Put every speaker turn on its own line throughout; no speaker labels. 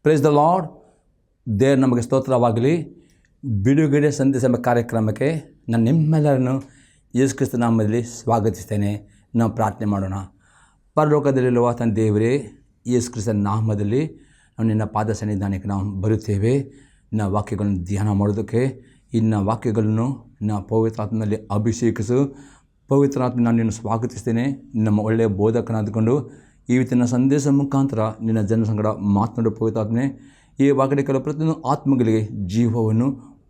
Price the lord. ದೇವರು ನಮಗೆ ಸ್ತೋತ್ರವಾಗಲಿ. ಬಿಡುಗಡೆ ಸಂದೇಶ ಎಂಬ ಕಾರ್ಯಕ್ರಮಕ್ಕೆ ನಾನು ನಿಮ್ಮೆಲ್ಲರನ್ನು ಯೇಸು ಕ್ರಿಸ್ತ ನಾಮದಲ್ಲಿ ಸ್ವಾಗತಿಸ್ತೇನೆ. ನಾವು ಪ್ರಾರ್ಥನೆ ಮಾಡೋಣ. ಪರಲೋಕದಲ್ಲಿರುವ ತನ್ನ ದೇವರೇ, ಯೇಸು ಕ್ರಿಸ್ತ ನಾಮದಲ್ಲಿ ನಾವು ನಿನ್ನ ಪಾದ ಸನ್ನಿಧಾನಕ್ಕೆ ನಾವು ಬರುತ್ತೇವೆ. ನಿನ್ನ ವಾಕ್ಯಗಳನ್ನು ಧ್ಯಾನ ಮಾಡೋದಕ್ಕೆ ಇನ್ನ ವಾಕ್ಯಗಳನ್ನು ನಿನ್ನ ಪವಿತ್ರಾತ್ಮನಲ್ಲಿ ಅಭಿಷೇಕಿಸು. ಪವಿತ್ರಾತ್ಮ ನಾನು ನಿನ್ನ ಸ್ವಾಗತಿಸ್ತೇನೆ. ನಮ್ಮ ಒಳ್ಳೆಯ ಬೋಧಕನಾದ್ಕೊಂಡು ಇವತ್ತಿನ ಸಂದೇಶ ಮುಖಾಂತರ ನಿನ್ನ ಜನ ಸಂಗಡ ಮಾತನಾಡೋ ಪವಿತ್ರಾತ್ಮನೆ, ಈ ವಾಕ್ಯದ ಕೆಲವು ಪ್ರತಿಯೊಂದು ಆತ್ಮಗಳಿಗೆ ಜೀವವನ್ನು,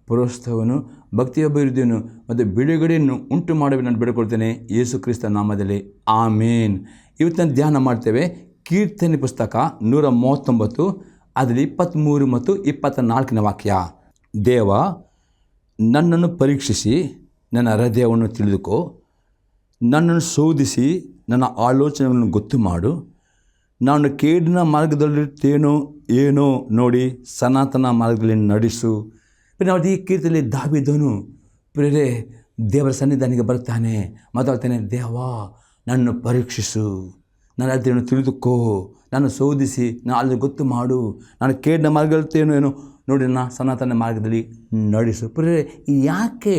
ಪ್ರೋತ್ಸಾಹವನ್ನು, ಭಕ್ತಿಯ ಅಭಿವೃದ್ಧಿಯನ್ನು ಮತ್ತು ಬಿಡುಗಡೆಯನ್ನು ಉಂಟು ಮಾಡಬೇಕು ನಾನು ಬೇಡಿಕೊಳ್ತೇನೆ ಯೇಸು ಕ್ರಿಸ್ತ ನಾಮದಲ್ಲಿ, ಆಮೇನ್. ಇವತ್ತಿನ ಧ್ಯಾನ ಮಾಡ್ತೇವೆ ಕೀರ್ತನೆ ಪುಸ್ತಕ 139 ಅದರಲ್ಲಿ 23 ಮತ್ತು 24ನೇ ವಾಕ್ಯ. ದೇವ, ನನ್ನನ್ನು ಪರೀಕ್ಷಿಸಿ ನನ್ನ ಹೃದಯವನ್ನು ತಿಳಿದುಕೋ, ನನ್ನನ್ನು ಶೋಧಿಸಿ ನನ್ನ ಆಲೋಚನೆಗಳನ್ನು ಗೊತ್ತು ಮಾಡು. ನಾನು ಕೇಡಿನ ಮಾರ್ಗದಲ್ಲಿರ್ತೇನೋ ಏನೋ ನೋಡಿ ಸನಾತನ ಮಾರ್ಗದಲ್ಲಿ ನಡೆಸು. ನಾವು ಈ ಕೀರ್ತನೆಯಲ್ಲಿ ದಾವೀದನು ಪ್ರೇರೆ ದೇವರ ಸನ್ನಿಧಾನಿಗೆ ಬರ್ತಾನೆ, ಮಾತಾಡ್ತಾನೆ. ದೇವ, ನನ್ನನ್ನು ಪರೀಕ್ಷಿಸು, ನನ್ನ ಹೃದಯವನ್ನು ತಿಳಿದುಕೋ, ನಾನು ಶೋಧಿಸಿ ನಾನು ಅಲ್ಲಿ ಗೊತ್ತು ಮಾಡು. ನಾನು ಕೇಡಿನ ಮಾರ್ಗದಲ್ಲಿರ್ತೇನೋ ಏನೋ ನೋಡಿ ನನ್ನ ಸನಾತನ ಮಾರ್ಗದಲ್ಲಿ ನಡೆಸು. ಪ್ರೇರೆ ಯಾಕೆ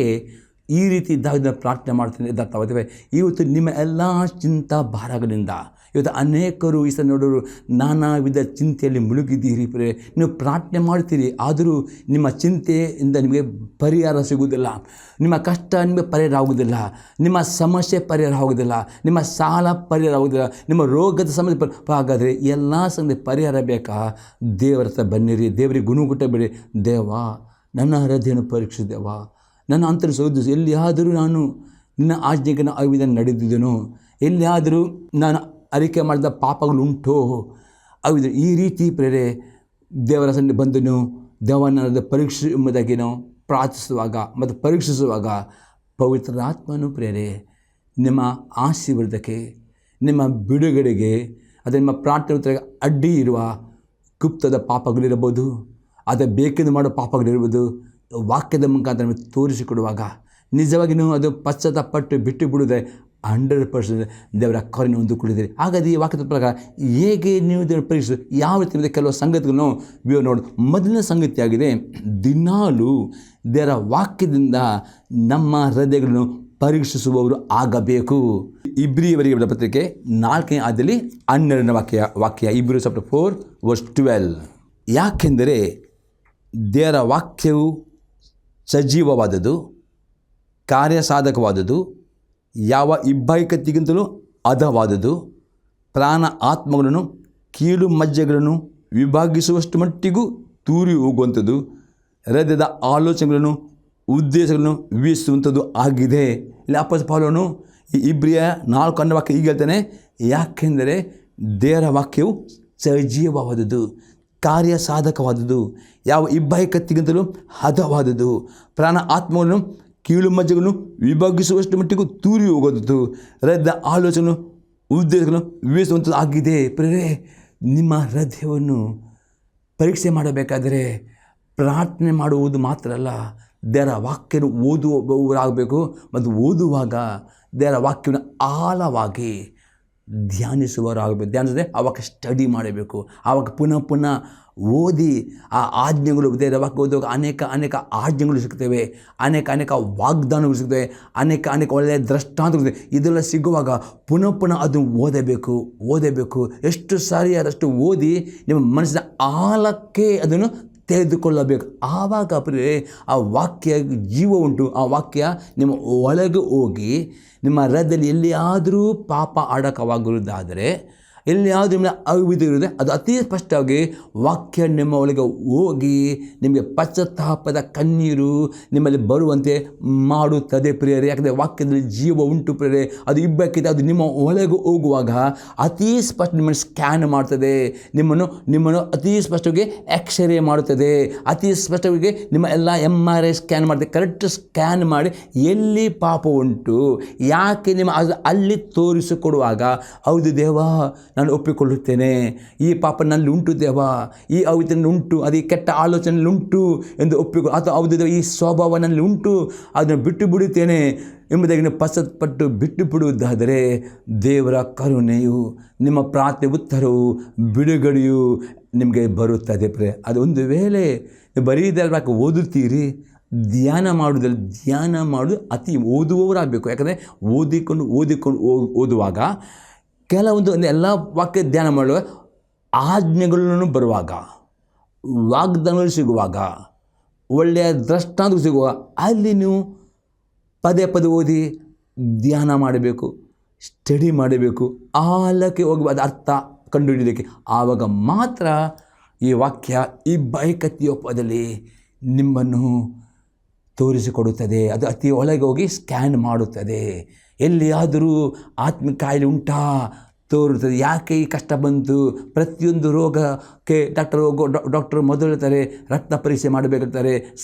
ಈ ರೀತಿ ದಾವೀದನ ಪ್ರಾರ್ಥನೆ ಮಾಡ್ತೀನಿ ಇದ್ದಾಗ್ತಾವೆ? ಇವತ್ತು ನಿಮ್ಮ ಎಲ್ಲ ಚಿಂತಾ ಭಾರಗಳಿಂದ ಇವತ್ತು ಅನೇಕರು ಈ ನೋಡೋರು ನಾನಾ ವಿಧ ಚಿಂತೆಯಲ್ಲಿ ಮುಳುಗಿದ್ದೀರಿ. ನೀವು ಪ್ರಾರ್ಥನೆ ಮಾಡ್ತೀರಿ, ಆದರೂ ನಿಮ್ಮ ಚಿಂತೆಯಿಂದ ನಿಮಗೆ ಪರಿಹಾರ ಸಿಗುವುದಿಲ್ಲ. ನಿಮ್ಮ ಕಷ್ಟ ನಿಮಗೆ ಪರಿಹಾರ ಆಗುವುದಿಲ್ಲ, ನಿಮ್ಮ ಸಮಸ್ಯೆ ಪರಿಹಾರ ಆಗುವುದಿಲ್ಲ, ನಿಮ್ಮ ಸಾಲ ಪರಿಹಾರ ಆಗುವುದಿಲ್ಲ, ನಿಮ್ಮ ರೋಗದ ಸಮಸ್ಯೆ. ಹಾಗಾದರೆ ಎಲ್ಲ ಸಂಗತಿ ಪರಿಹಾರ ಬೇಕಾ? ದೇವರ ಹತ್ರ ಬನ್ನಿರಿ, ದೇವರಿಗೆ ಗುಣಗುಟ್ಟಬೇಡಿ. ದೇವ, ನನ್ನ ಹೃದಯವನ್ನು ಪರೀಕ್ಷಿಸಿದೇವ, ನನ್ನ ಅಂತರ ಶೋಧಿಸು. ಎಲ್ಲಿಯಾದರೂ ನಾನು ನಿನ್ನ ಆಜ್ಞೆಗೆ ಅವಿಧಾನ ನಡೆದಿದ್ದೇನೋ, ಎಲ್ಲಿಯಾದರೂ ನಾನು ಅರಿಕೆ ಮಾಡಿದ ಪಾಪಗಳುಂಟೋ, ಅವಿದ ಈ ರೀತಿ ಪ್ರೇರೆ ದೇವರ ಸನ್ನಿಧಿ ಬಂದನು. ದೇವನ ಪರೀಕ್ಷೆ ಎಂಬುದಾಗಿ ನಾವು ಪ್ರಾರ್ಥಿಸುವಾಗ ಮತ್ತು ಪರೀಕ್ಷಿಸುವಾಗ ಪವಿತ್ರಾತ್ಮನು ಪ್ರೇರೆ ನಿಮ್ಮ ಆಶೀರ್ವಾದಕ್ಕೆ, ನಿಮ್ಮ ಬಿಡುಗಡೆಗೆ, ಅದು ನಿಮ್ಮ ಪ್ರಾರ್ಥನೆ ಅಡ್ಡಿ ಇರುವ ಗುಪ್ತದ ಪಾಪಗಳಿರಬಹುದು, ಅದು ಬೇಕೆಂದು ಮಾಡೋ ಪಾಪಗಳಿರ್ಬೋದು, ವಾಕ್ಯದ ಮುಖಾಂತರ ನಮಗೆ ತೋರಿಸಿಕೊಡುವಾಗ ನಿಜವಾಗಿ ನೀವು ಅದು ಪಶ್ಚಾತ್ತಾಪಟ್ಟು ಬಿಟ್ಟು ಬಿಡುವುದೇ 100% ದೇವರ ಕರುಣೆ ಹೊಂದಿಕೊಂಡಿದ್ದೀರಿ. ಹಾಗಾದರೆ ಈ ವಾಕ್ಯದ ಪ್ರಕಾರ ಹೇಗೆ ನೀವು ದೇವರ ಪರೀಕ್ಷೆ ಯಾವ ರೀತಿ ಕೆಲವು ಸಂಗತಿಗಳನ್ನು ನೋಡು. ಮೊದಲನೇ ಸಂಗತಿಯಾಗಿದೆ, ದಿನಾಲೂ ದೇವರ ವಾಕ್ಯದಿಂದ ನಮ್ಮ ಹೃದಯಗಳನ್ನು ಪರೀಕ್ಷಿಸುವವರು ಆಗಬೇಕು. ಇಬ್ರಿಯವರಿಗೆ ಬರೆದ ಪತ್ರಿಕೆ 4ನೇ ಅಧ್ಯಾಯದಲ್ಲಿ 12ನೇ ವಾಕ್ಯ ಇಬ್ರಿಯ ಚಾಪ್ಟರ್ 4:12. ಯಾಕೆಂದರೆ ದೇವರ ವಾಕ್ಯವು ಸಜೀವವಾದದ್ದು, ಕಾರ್ಯಸಾಧಕವಾದದ್ದು, ಯಾವ ಇಬ್ಬಾಯಿಕತೆಗಿಂತಲೂ ಹದವಾದದ್ದು, ಪ್ರಾಣ ಆತ್ಮಗಳನ್ನು ಕೀಲು ಮಜ್ಜೆಗಳನ್ನು ವಿಭಾಗಿಸುವಷ್ಟು ಮಟ್ಟಿಗೂ ತೂರಿ ಹೋಗುವಂಥದ್ದು, ಹೃದಯದ ಆಲೋಚನೆಗಳನ್ನು ಉದ್ದೇಶಗಳನ್ನು ವಿವೇಚಿಸುವಂಥದ್ದು ಆಗಿದೆ. ಇಲ್ಲಿ ಅಪೊಸ್ತಲ ಪೌಲನು ಈ ಇಬ್ರಿಯ 4ನೇ ವಾಕ್ಯ ಹೀಗೆ ಹೇಳ್ತಾನೆ, ಯಾಕೆಂದರೆ ದೇವರ ವಾಕ್ಯವು ಸಜೀವವಾದದ್ದು, ಕಾರ್ಯಸಾಧಕವಾದದ್ದು, ಯಾವ ಇಬ್ಬಾಯಿಕತೆಗಿಂತಲೂ ಹದವಾದದ್ದು, ಪ್ರಾಣ ಆತ್ಮಗಳನ್ನು ಕೀಳು ಮಜ್ಜೆಗಳನ್ನು ವಿಭಾಗಿಸುವಷ್ಟು ಮಟ್ಟಿಗೂ ತೂರಿ ಹೋಗೋದು, ಹೃದಯದ ಆಲೋಚನೆ ಉದ್ದೇಶಗಳನ್ನು ವಿವೇಚಿಸುವಂಥದ್ದು ಆಗಿದೆ. ಪ್ರೇರೆ ನಿಮ್ಮ ಹೃದಯವನ್ನು ಪರೀಕ್ಷೆ ಮಾಡಬೇಕಾದರೆ ಪ್ರಾರ್ಥನೆ ಮಾಡುವುದು ಮಾತ್ರ ಅಲ್ಲ, ದೇವರ ವಾಕ್ಯನ ಓದುವವರಾಗಬೇಕು. ಮತ್ತು ಓದುವಾಗ ದೇವರ ವಾಕ್ಯವನ್ನು ಆಳವಾಗಿ ಧ್ಯಾನಿಸುವವರಾಗಬೇಕು. ಧ್ಯಾನಿಸಿದ್ರೆ ಆವಾಗ ಸ್ಟಡಿ ಮಾಡಬೇಕು. ಆವಾಗ ಪುನಃ ಓದಿ ಆ ಆಜ್ಞೆಗಳು, ದೇವರ ವಾಕ್ಯ ಓದುವಾಗ ಅನೇಕ ಆಜ್ಞೆಗಳು ಸಿಗ್ತವೆ, ಅನೇಕ ವಾಗ್ದಾನಗಳು ಸಿಗ್ತವೆ, ಅನೇಕ ಒಳ್ಳೆಯ ದೃಷ್ಟಾಂತಗಳು. ಇದೆಲ್ಲ ಸಿಗುವಾಗ ಪುನಃ ಅದನ್ನು ಓದಬೇಕು. ಎಷ್ಟು ಸಾರಿ ಅದಷ್ಟು ಓದಿ ನಿಮ್ಮ ಮನಸ್ಸಿನ ಆಳಕ್ಕೆ ಅದನ್ನು ತೆಗೆದುಕೊಳ್ಳಬೇಕು. ಆವಾಗ ಆ ವಾಕ್ಯ ಜೀವ ಉಂಟು. ಆ ವಾಕ್ಯ ನಿಮ್ಮ ಒಳಗೆ ಹೋಗಿ ನಿಮ್ಮ ಹೃದಯದಲ್ಲಿ ಎಲ್ಲಿಯಾದರೂ ಪಾಪ ಅಡಕವಾಗಿರುವುದಾದರೆ, ಎಲ್ಲಿಯಾದರೂ ನಿಮ್ಮನ್ನ ಅವಿದಿರುವುದೇ, ಅದು ಅತಿ ಸ್ಪಷ್ಟವಾಗಿ ವಾಕ್ಯ ನಿಮ್ಮ ಒಳಗೆ ಹೋಗಿ ನಿಮಗೆ ಪಶ್ಚಾತ್ತಾಪದ ಕಣ್ಣೀರು ನಿಮ್ಮಲ್ಲಿ ಬರುವಂತೆ ಮಾಡುತ್ತದೆ ಪ್ರಿಯರೇ. ಯಾಕಂದರೆ ವಾಕ್ಯದಲ್ಲಿ ಜೀವ ಉಂಟು ಪ್ರಿಯರೇ, ಅದು ಇಬ್ಬಕ್ಕಿದೆ. ಅದು ನಿಮ್ಮ ಒಳಗೆ ಹೋಗುವಾಗ ಅತಿ ಸ್ಪಷ್ಟ ನಿಮ್ಮನ್ನು ಸ್ಕ್ಯಾನ್ ಮಾಡ್ತದೆ, ನಿಮ್ಮನ್ನು ಅತಿ ಸ್ಪಷ್ಟವಾಗಿ ಎಕ್ಸ್ರೇ ಮಾಡುತ್ತದೆ, ಅತಿ ಸ್ಪಷ್ಟವಾಗಿ ನಿಮ್ಮ ಎಲ್ಲ MRI ಸ್ಕ್ಯಾನ್ ಮಾಡ್ತದೆ. ಕರೆಕ್ಟ್ ಸ್ಕ್ಯಾನ್ ಮಾಡಿ ಎಲ್ಲಿ ಪಾಪ ಉಂಟು, ಯಾಕೆ ನಿಮ್ಮ ಅಲ್ಲಿ ತೋರಿಸಿಕೊಡುವಾಗ, ಹೌದು ದೇವ ನಾನು ಒಪ್ಪಿಕೊಳ್ಳುತ್ತೇನೆ. ಈ ಪಾಪ ನನ್ನಲ್ಲಿ ಉಂಟು ದೇವ, ಈ ಅವಿದ್ರಲ್ಲಿ ಉಂಟು, ಅದು ಈ ಕೆಟ್ಟ ಆಲೋಚನೆಯಲ್ಲಿ ಉಂಟು ಎಂದು ಒಪ್ಪಿಕೊಳ್ಳು. ಅಥವಾ ಹೌದು ಈ ಸ್ವಭಾವ ನನ್ನಲ್ಲಿ ಉಂಟು, ಅದನ್ನು ಬಿಟ್ಟು ಬಿಡುತ್ತೇನೆ ಎಂಬುದಾಗಿ ನೀವು ಪಶ್ಚಾತ್ಪಟ್ಟು ಬಿಟ್ಟು ಬಿಡುವುದಾದರೆ ದೇವರ ಕರುಣೆಯು, ನಿಮ್ಮ ಪ್ರಾರ್ಥನೆ ಉತ್ತರವು, ಬಿಡುಗಡೆಯು ನಿಮಗೆ ಬರುತ್ತದೆ. ಅದು ಒಂದು ವೇಳೆ ಬರೀದಲ್ವಾಕೆ ಓದುತ್ತೀರಿ, ಧ್ಯಾನ ಮಾಡೋದು ಅತಿ ಓದುವವರಾಗಬೇಕು. ಯಾಕಂದರೆ ಓದಿಕೊಂಡು ಓದುವಾಗ ಕೆಲವೊಂದು ಎಲ್ಲ ವಾಕ್ಯ ಧ್ಯಾನ ಮಾಡುವ ಆಜ್ಞೆಗಳನ್ನು ಬರುವಾಗ, ವಾಗ್ದಾನಗಳು ಸಿಗುವಾಗ, ಒಳ್ಳೆಯ ದೃಷ್ಟಾಂತ ಸಿಗುವಾಗ ಅಲ್ಲಿ ನೀವು ಪದೇ ಓದಿ ಧ್ಯಾನ ಮಾಡಬೇಕು, ಸ್ಟಡಿ ಮಾಡಬೇಕು, ಆಳಕ್ಕೆ ಹೋಗಿ ಅದು ಅರ್ಥ ಕಂಡುಹಿಡಿಯಲಿಕ್ಕೆ. ಆವಾಗ ಮಾತ್ರ ಈ ವಾಕ್ಯ ಈ ಬೈಕತಿಯೋಪದಲ್ಲಿ ನಿಮ್ಮನ್ನು ತೋರಿಸಿಕೊಡುತ್ತದೆ. ಅದು ಅತಿ ಒಳಗೆ ಹೋಗಿ ಸ್ಕ್ಯಾನ್ ಮಾಡುತ್ತದೆ. ಎಲ್ಲಿಯಾದರೂ ಆತ್ಮಿಕ ಕಾಯಿಲೆ ಉಂಟಾ ತೋರುತ್ತದೆ. ಯಾಕೆ ಈ ಕಷ್ಟ ಬಂತು? ಪ್ರತಿಯೊಂದು ರೋಗಕ್ಕೆ ಡಾಕ್ಟರ್ ಮೊದಲು ಹೇಳ್ತಾರೆ ರಕ್ತ ಪರೀಕ್ಷೆ ಮಾಡಬೇಕಿರ್ತಾರೆ,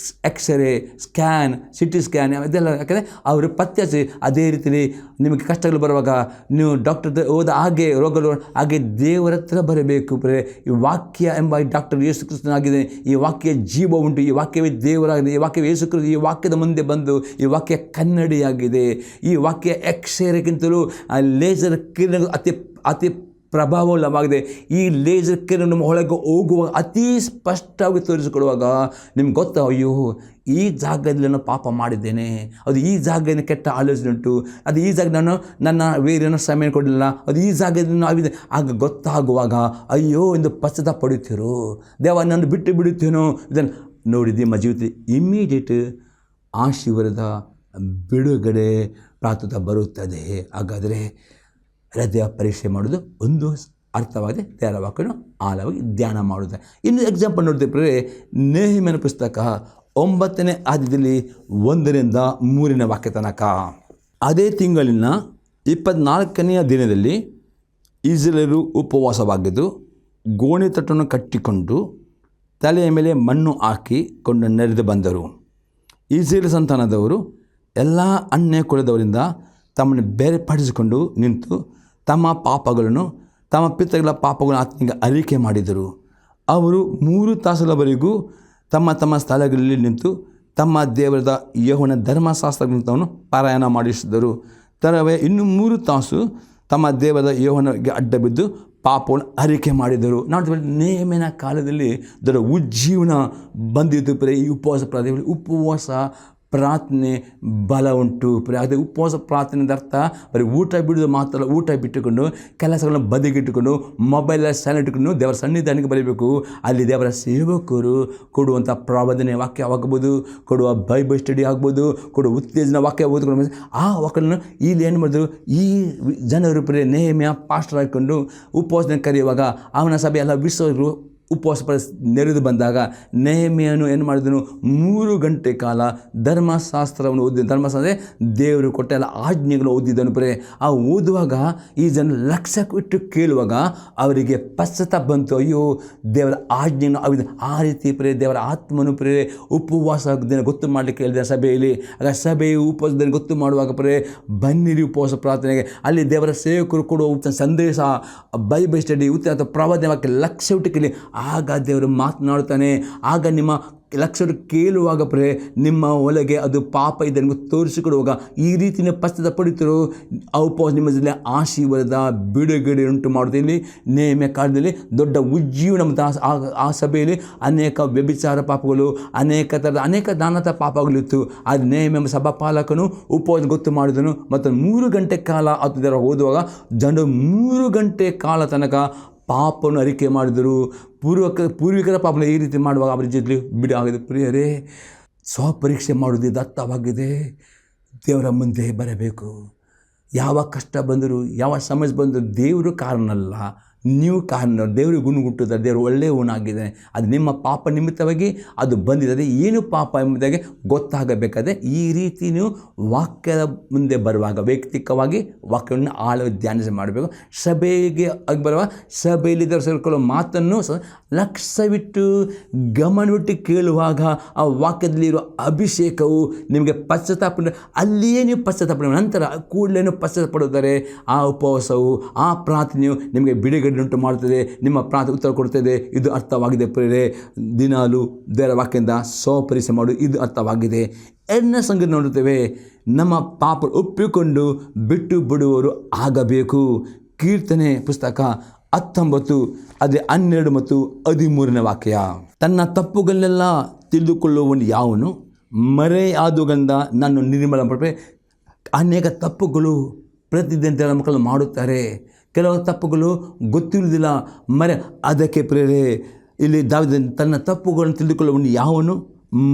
ಎಕ್ಸ್ರೇ, ಸ್ಕ್ಯಾನ್, ಸಿಟಿ ಸ್ಕ್ಯಾನ್ ಇದೆಲ್ಲ. ಯಾಕಂದರೆ ಅವರು ಪತ್ತೆ ಹಚ್ಚಿ ಅದೇ ರೀತಿಯಲ್ಲಿ ನಿಮಗೆ ಕಷ್ಟಗಳು ಬರುವಾಗ ನೀವು ಡಾಕ್ಟರ್ ಹೋದ ಹಾಗೆ ರೋಗಗಳು ಹಾಗೆ ದೇವರ ಹತ್ರ ಬರಬೇಕು. ಈ ವಾಕ್ಯ ಎಂಬ ಡಾಕ್ಟರ್ ಯೇಸು ಕ್ರಿಸ್ತನಾಗಿದೆ. ಈ ವಾಕ್ಯ ಜೀವ ಉಂಟು, ಈ ವಾಕ್ಯವೇ ದೇವರಾಗಿದೆ, ಈ ವಾಕ್ಯವೇ ಯೇಸು ಕ್ರಿಸ್ತ. ಈ ವಾಕ್ಯದ ಮುಂದೆ ಬಂದು ಈ ವಾಕ್ಯ ಕನ್ನಡಿಯಾಗಿದೆ. ಈ ವಾಕ್ಯ ಎಕ್ಸ್ರೇಗಿಂತಲೂ ಲೇಸರ್ ಕಿರಣಗಳು ಅತಿ ಪ್ರಭಾವವಾಗಿದೆ. ಈ ಲೇಸರ್ ಕಿರಣ ನಮ್ಮ ಒಳಗೆ ಹೋಗುವಾಗ ಅತಿ ಸ್ಪಷ್ಟವಾಗಿ ತೋರಿಸಿಕೊಡುವಾಗ ನಿಮ್ಗೆ ಗೊತ್ತಾ, ಅಯ್ಯೋ ಈ ಜಾಗದಲ್ಲಿ ನಾನು ಪಾಪ ಮಾಡಿದ್ದೇನೆ, ಅದು ಈ ಜಾಗದಲ್ಲಿ ಕೆಟ್ಟ ಆಲೋಚನೆ ಉಂಟು, ಅದು ಈ ಜಾಗ ನನ್ನ ಬೇರೆಯೋ ಸಮಯ ಕೊಡಲಿಲ್ಲ, ಅದು ಈ ಜಾಗದಲ್ಲಿ ಆಗಿದೆ. ಆಗ ಗೊತ್ತಾಗುವಾಗ ಅಯ್ಯೋ ಎಂದು ಪಶ್ಚಾತ್ತಾಪ ಪಡುತ್ತೀರೋ, ದೇವ ನಾನು ಬಿಟ್ಟು ಬಿಡುತ್ತೇನೋ ಇದನ್ನು ನೋಡಿದ್ದೆ. ನಿಮ್ಮ ಜೀವಿತ ಇಮ್ಮಿಡಿಯೇಟ್ ಆಶೀರ್ವಾದ ಬಿಡುಗಡೆ ಪ್ರಾರ್ಥನೆ ಬರುತ್ತದೆ. ಹಾಗಾದರೆ ಹೃದಯ ಪರೀಕ್ಷೆ ಮಾಡೋದು ಒಂದು ಅರ್ಥವಾಗಿದೆ. ದೇವರ ವಾಕ್ಯವನ್ನು ಆಳವಾಗಿ ಧ್ಯಾನ ಮಾಡೋದು. ಇನ್ನು ಎಕ್ಸಾಂಪಲ್ ನೋಡ್ತೀವಿ, ನೆಹೆಮೀಯನ ಪುಸ್ತಕ 9ನೇ ಅಧ್ಯಾಯದಲ್ಲಿ 1ರಿಂದ 3ನೇ ವಾಕ್ಯ ತನಕ. ಅದೇ ತಿಂಗಳಿನ 24ನೆಯ ದಿನದಲ್ಲಿ ಇಸ್ರಾಯೇಲರು ಉಪವಾಸವಾಗಿದ್ದು ಗೋಣಿತಟ್ಟನ್ನು ಕಟ್ಟಿಕೊಂಡು ತಲೆಯ ಮೇಲೆ ಮಣ್ಣು ಹಾಕಿಕೊಂಡು ನೆರೆದು ಬಂದರು. ಇಸ್ರಾಯೇಲ್ ಸಂತಾನದವರು ಎಲ್ಲ ಅನ್ಯ ಕುಲದವರಿಂದ ತಮ್ಮನ್ನು ಬೇರ್ಪಡಿಸಿಕೊಂಡು ನಿಂತು ತಮ್ಮ ಪಾಪಗಳನ್ನು, ತಮ್ಮ ಪಿತೃಗಳ ಪಾಪಗಳನ್ನು ಆತನಿಗೆ ಅರಿಕೆ ಮಾಡಿದರು. ಅವರು 3 ತಾಸುಗಳವರೆಗೂ ತಮ್ಮ ತಮ್ಮ ಸ್ಥಳಗಳಲ್ಲಿ ನಿಂತು ತಮ್ಮ ದೇವರದ ಯೆಹೋವನ ಧರ್ಮಶಾಸ್ತ್ರಗ್ರಂಥವನ್ನು ಪಾರಾಯಣ ಮಾಡಿಸಿದರು. ತರವೇ ಇನ್ನು 3 ತಾಸು ತಮ್ಮ ದೇವರದ ಯೆಹೋವನಿಗೆ ಅಡ್ಡ ಬಿದ್ದು ಪಾಪವನ್ನು ಅರಿಕೆ ಮಾಡಿದರು. ನಾವು ನೇಮಿನ ಕಾಲದಲ್ಲಿ ದೊಡ್ಡ ಉಜ್ಜೀವನ ಬಂದಿದ್ದು. ಈ ಉಪವಾಸ ಪ್ರಾರ್ಥನೆ ಬಲ ಉಂಟು. ಅದೇ ಉಪವಾಸ ಪ್ರಾರ್ಥನೆ ಅರ್ಥ ಬರೀ ಊಟ ಬಿಡೋದು ಮಾತ್ರ. ಊಟ ಬಿಟ್ಟುಕೊಂಡು ಕೆಲಸಗಳನ್ನು ಬದಿಗಿಟ್ಟುಕೊಂಡು ಮೊಬೈಲಲ್ಲಿ ಸೈಲೆಂಟ್ ಇಟ್ಟುಕೊಂಡು ದೇವರ ಸನ್ನಿಧಾನಕ್ಕೆ ಬರಬೇಕು. ಅಲ್ಲಿ ದೇವರ ಸೇವಕರು ಕೊಡುವಂಥ ಪ್ರಬೋಧನೆ ವಾಕ್ಯ ಆಗ್ಬೋದು, ಕೊಡುವ ಬೈಬಲ್ ಸ್ಟಡಿ ಆಗ್ಬೋದು, ಕೊಡುವ ಉತ್ತೇಜನ ವಾಕ್ಯ ಓದ್ಕೊಂಡು ಆ ವಾಕ್ಯಗಳನ್ನು ಇಲ್ಲಿ ಏನು ಮಾಡಿದ್ರು, ಈ ಜನರು ನೆಹೆಮೀಯ ಪಾಸ್ಟರ್ ಹಾಕಿಕೊಂಡು ಉಪವಾಸನೆ ಕರೆಯುವಾಗ ಅವನ ಸಭೆ ಎಲ್ಲ ವಿಶ್ವರು ಉಪವಾಸ ನೆರೆದು ಬಂದಾಗ ನೆಹೆಮೀಯನು ಏನು ಮಾಡಿದನು, 3 ಗಂಟೆ ಕಾಲ ಧರ್ಮಶಾಸ್ತ್ರವನ್ನು ಧರ್ಮಶಾಸ್ತ್ರ ದೇವರು ಕೊಟ್ಟ ಎಲ್ಲ ಆಜ್ಞೆಗಳು ಓದಿದ್ದನು. ಆ ಓದುವಾಗ ಈ ಜನ ಲಕ್ಷ್ಯವಿಟ್ಟು ಕೇಳುವಾಗ ಅವರಿಗೆ ಪಶ್ಚಾತ್ತಾಪ ಬಂತು. ಅಯ್ಯೋ ದೇವರ ಆಜ್ಞೆಯನ್ನು ಆ ರೀತಿ ದೇವರ ಆತ್ಮನು ಉಪವಾಸ ದಿನ ಗೊತ್ತು ಮಾಡಲಿಕ್ಕೆ ಹೇಳಿದ ಸಭೆಯಲ್ಲಿ. ಆಗ ಸಭೆಯು ಉಪವಾಸ ದಿನ ಗೊತ್ತು ಮಾಡುವಾಗ ಬನ್ನಿರಿ ಉಪವಾಸ ಪ್ರಾರ್ಥನೆಗೆ. ಅಲ್ಲಿ ದೇವರ ಸೇವಕರು ಕೊಡುವ ಸಂದೇಶ, ಬೈಬಲ್ ಸ್ಟಡಿ, ಉತ್ತರ ಪ್ರವಾದನೆ ವಾಕ್ಯ ಲಕ್ಷ್ಯವಿಟ್ಟು ಕೇಳಿ. ಆಗ ದೇವರು ಮಾತನಾಡುತ್ತಾನೆ. ಆಗ ನಿಮ್ಮ ಲಕ್ಷ್ಯ ಕೇಳುವಾಗ ನಿಮ್ಮ ಒಳಗೆ ಅದು ಪಾಪ ಇದನ್ನು ತೋರಿಸಿಕೊಡುವಾಗ ಈ ರೀತಿಯ ಪಶ್ಚಾತ್ತಾಪ ಪಡಿತರು. ಆ ಉಪವಾಸ ನಿಮ್ಮ ಜೊತೆ ಆಶೀರ್ವಾದ ಬಿಡುಗಡೆ ಉಂಟು ಮಾಡುತ್ತೆ. ಇಲ್ಲಿ ನೇಮಿಯ ಕಾಲದಲ್ಲಿ ದೊಡ್ಡ ಉಜ್ಜೀವನ ಮತ್ತು ಆ ಸಭೆಯಲ್ಲಿ ಅನೇಕ ವ್ಯಭಿಚಾರ ಪಾಪಗಳು, ಅನೇಕ ನಾನಾ ಪಾಪಗಳಿತ್ತು. ಅದು ನೇಮಿಯ ಸಭಾಪಾಲಕನು ಉಪವಾಸ ಗೊತ್ತು ಮಾಡಿದನು. ಮತ್ತು 3 ಗಂಟೆ ಕಾಲ ಅದು ಓದುವಾಗ ಜನರು 3 ಗಂಟೆ ಕಾಲ ತನಕ ಪಾಪವನ್ನು ಅರಿಕೆ ಮಾಡಿದರು. ಪೂರ್ವಿಕರ ಪಾಪನ ಈ ರೀತಿ ಮಾಡುವಾಗ ಅವರ ಜೊತೆ ಬಿಡಿ ಆಗಿದೆ. ಪ್ರಿಯರೇ, ಸ್ವಪರೀಕ್ಷೆ ಮಾಡುವುದು ದತ್ತವಾಗಿದೆ. ದೇವರ ಮುಂದೆ ಬರಬೇಕು. ಯಾವ ಕಷ್ಟ ಬಂದರೂ, ಯಾವ ಸಮಸ್ಯೆ ಬಂದರೂ ದೇವರು ಕಾರಣ ಅಲ್ಲ, ನೀವು ಕಾರಣ. ದೇವರು ಗುಣಗುಟ್ಟುತ್ತಾರೆ. ದೇವರು ಒಳ್ಳೆಯವನಾಗಿದೆ. ಅದು ನಿಮ್ಮ ಪಾಪ ನಿಮಿತ್ತವಾಗಿ ಅದು ಬಂದಿದೆ. ಏನು ಪಾಪ ಎಂಬುದಾಗಿ ಗೊತ್ತಾಗಬೇಕಾದ್ರೆ ಈ ರೀತಿ ನೀವು ವಾಕ್ಯದ ಮುಂದೆ ಬರುವಾಗ ವೈಯಕ್ತಿಕವಾಗಿ ವಾಕ್ಯವನ್ನು ಆಳವಾಗಿ ಧ್ಯಾನಿಸಿ ಮಾಡಬೇಕು. ಸಭೆಗೆ ಬರುವ ಸಭೆಯಲ್ಲಿದ್ದ ಸೇರಿಕೊಳ್ಳೋ ಮಾತನ್ನು ಲಕ್ಷ್ಯವಿಟ್ಟು ಗಮನವಿಟ್ಟು ಕೇಳುವಾಗ ಆ ವಾಕ್ಯದಲ್ಲಿರೋ ಅಭಿಷೇಕವು ನಿಮಗೆ ಪಶ್ಚಾತ್ತಾಪ, ಅಲ್ಲಿಯೇ ನೀವು ಪಶ್ಚಾತ್ತಾಪ ನಂತರ ಕೂಡಲೇ ಪಶ್ಚಾತ್ತಾಪ ಪಡುತ್ತಾರೆ. ಆ ಉಪವಾಸವು, ಆ ಪ್ರಾರ್ಥನೆಯು ನಿಮಗೆ ಬಿಡುಗಡೆ ನೆಮ್ಮದಿಯುಂಟು ಮಾಡುತ್ತದೆ, ನಿಮ್ಮ ಪ್ರಾರ್ಥನೆ ಉತ್ತರ ಕೊಡ್ತದೆ. ಇದು ಅರ್ಥವಾಗಿದೆ ಪ್ರಿಯರೇ. ದಿನಾಲು ದೇವರ ವಾಕ್ಯದಿಂದ ಸ್ವಪರೀಕ್ಷೆ ಮಾಡು, ಇದು ಅರ್ಥವಾಗಿದೆ. ಎರಡನೇ ಸಂಗತಿ ನೋಡುತ್ತೇವೆ, ನಮ್ಮ ಪಾಪ ಒಪ್ಪಿಕೊಂಡು ಬಿಟ್ಟು ಬಿಡುವವರು ಆಗಬೇಕು. ಕೀರ್ತನೆ ಪುಸ್ತಕ 19 ಅದೇ 12 ಮತ್ತು 13ನೇ ವಾಕ್ಯ. ತನ್ನ ತಪ್ಪುಗಳನ್ನೆಲ್ಲ ತಿಳಿದುಕೊಳ್ಳುವವನು ಯಾವನು? ಮರೆಯಾದುಗಳಿಂದ ನಾನು ನಿರ್ಮಲ ಮಾಡ್ಬೇ. ಅನೇಕ ತಪ್ಪುಗಳು ಪ್ರತಿದಿನ ಮಕ್ಕಳು ಮಾಡುತ್ತಾರೆ. ಕೆಲವು ತಪ್ಪುಗಳು ಗೊತ್ತಿರುವುದಿಲ್ಲ, ಅದಕ್ಕೆ ಪ್ರೇರೆ ಇಲ್ಲಿ ದಾವೀದ ತನ್ನ ತಪ್ಪುಗಳನ್ನು ತಿಳಿದುಕೊಳ್ಳುವವನು ಯಾವನು?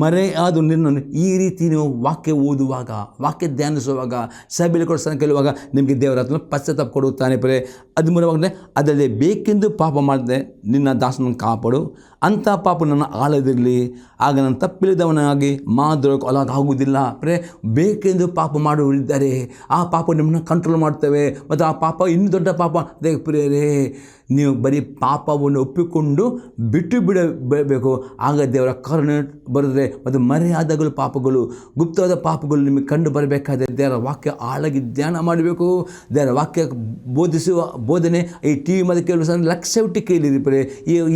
ಮರೆಯಾದ ನಿನ್ನನ್ನು. ಈ ರೀತಿ ನೀವು ವಾಕ್ಯ ಓದುವಾಗ, ವಾಕ್ಯ ಧ್ಯಾನಿಸುವಾಗ, ಸಭೆಯಲ್ಲಿ ಕೊಡಿಸ್ತಾನೆ ಕೇಳುವಾಗ ನಿಮಗೆ ದೇವರ ಹತ್ರ ಪಶ್ಚಾತ್ತಾಪ ಕೊಡುತ್ತಾನೆ ಪ್ರೇರೆ. ಅದು ಮೂಲವಾಗಲೇ ಅದರಲ್ಲಿ ಬೇಕೆಂದು ಪಾಪ ಮಾಡಿದೆ ನಿನ್ನ ದಾಸನನ್ನು ಕಾಪಾಡು, ಅಂಥ ಪಾಪ ನನ್ನ ಆಳದಿರಲಿ, ಆಗ ನಾನು ತಪ್ಪಿಲ್ಲದವನಾಗಿ ಮಾದೋಕ್ಕೆ ಒಳಗಾಗುವುದಿಲ್ಲ. ಪ್ರೇರೆ ಬೇಕೆಂದು ಪಾಪ ಮಾಡುವರಿದ್ದಾರೆ, ಆ ಪಾಪ ನಿಮ್ಮನ್ನು ಕಂಟ್ರೋಲ್ ಮಾಡ್ತವೆ ಮತ್ತು ಆ ಪಾಪ ಇನ್ನೂ ದೊಡ್ಡ ಪಾಪ. ಅದೇ ಪ್ರೇರೆ ನೀವು ಬರೀ ಪಾಪವನ್ನು ಒಪ್ಪಿಕೊಂಡು ಬಿಟ್ಟು ಬಿಡಬೇಕು, ಆಗ ದೇವರ ಕರುಣೆ ಬರುತ್ತದೆ. ಮತ್ತು ಮರೆಯಾದಗಳು ಪಾಪಗಳು, ಗುಪ್ತವಾದ ಪಾಪಗಳು ನಿಮಗೆ ಕಂಡು ಬರಬೇಕಾದ್ರೆ ದೇವರ ವಾಕ್ಯ ಆಳಾಗಿ ಧ್ಯಾನ ಮಾಡಬೇಕು. ದೇವರ ವಾಕ್ಯ ಬೋಧಿಸುವ ಬೋಧನೆ ಈ ಟಿ ವಿ ಮತ್ತು ಕೇಳುವ ಲಕ್ಷ ಬಿಟ್ಟು ಕೇಳಿರಿ ಪ್ರೆ.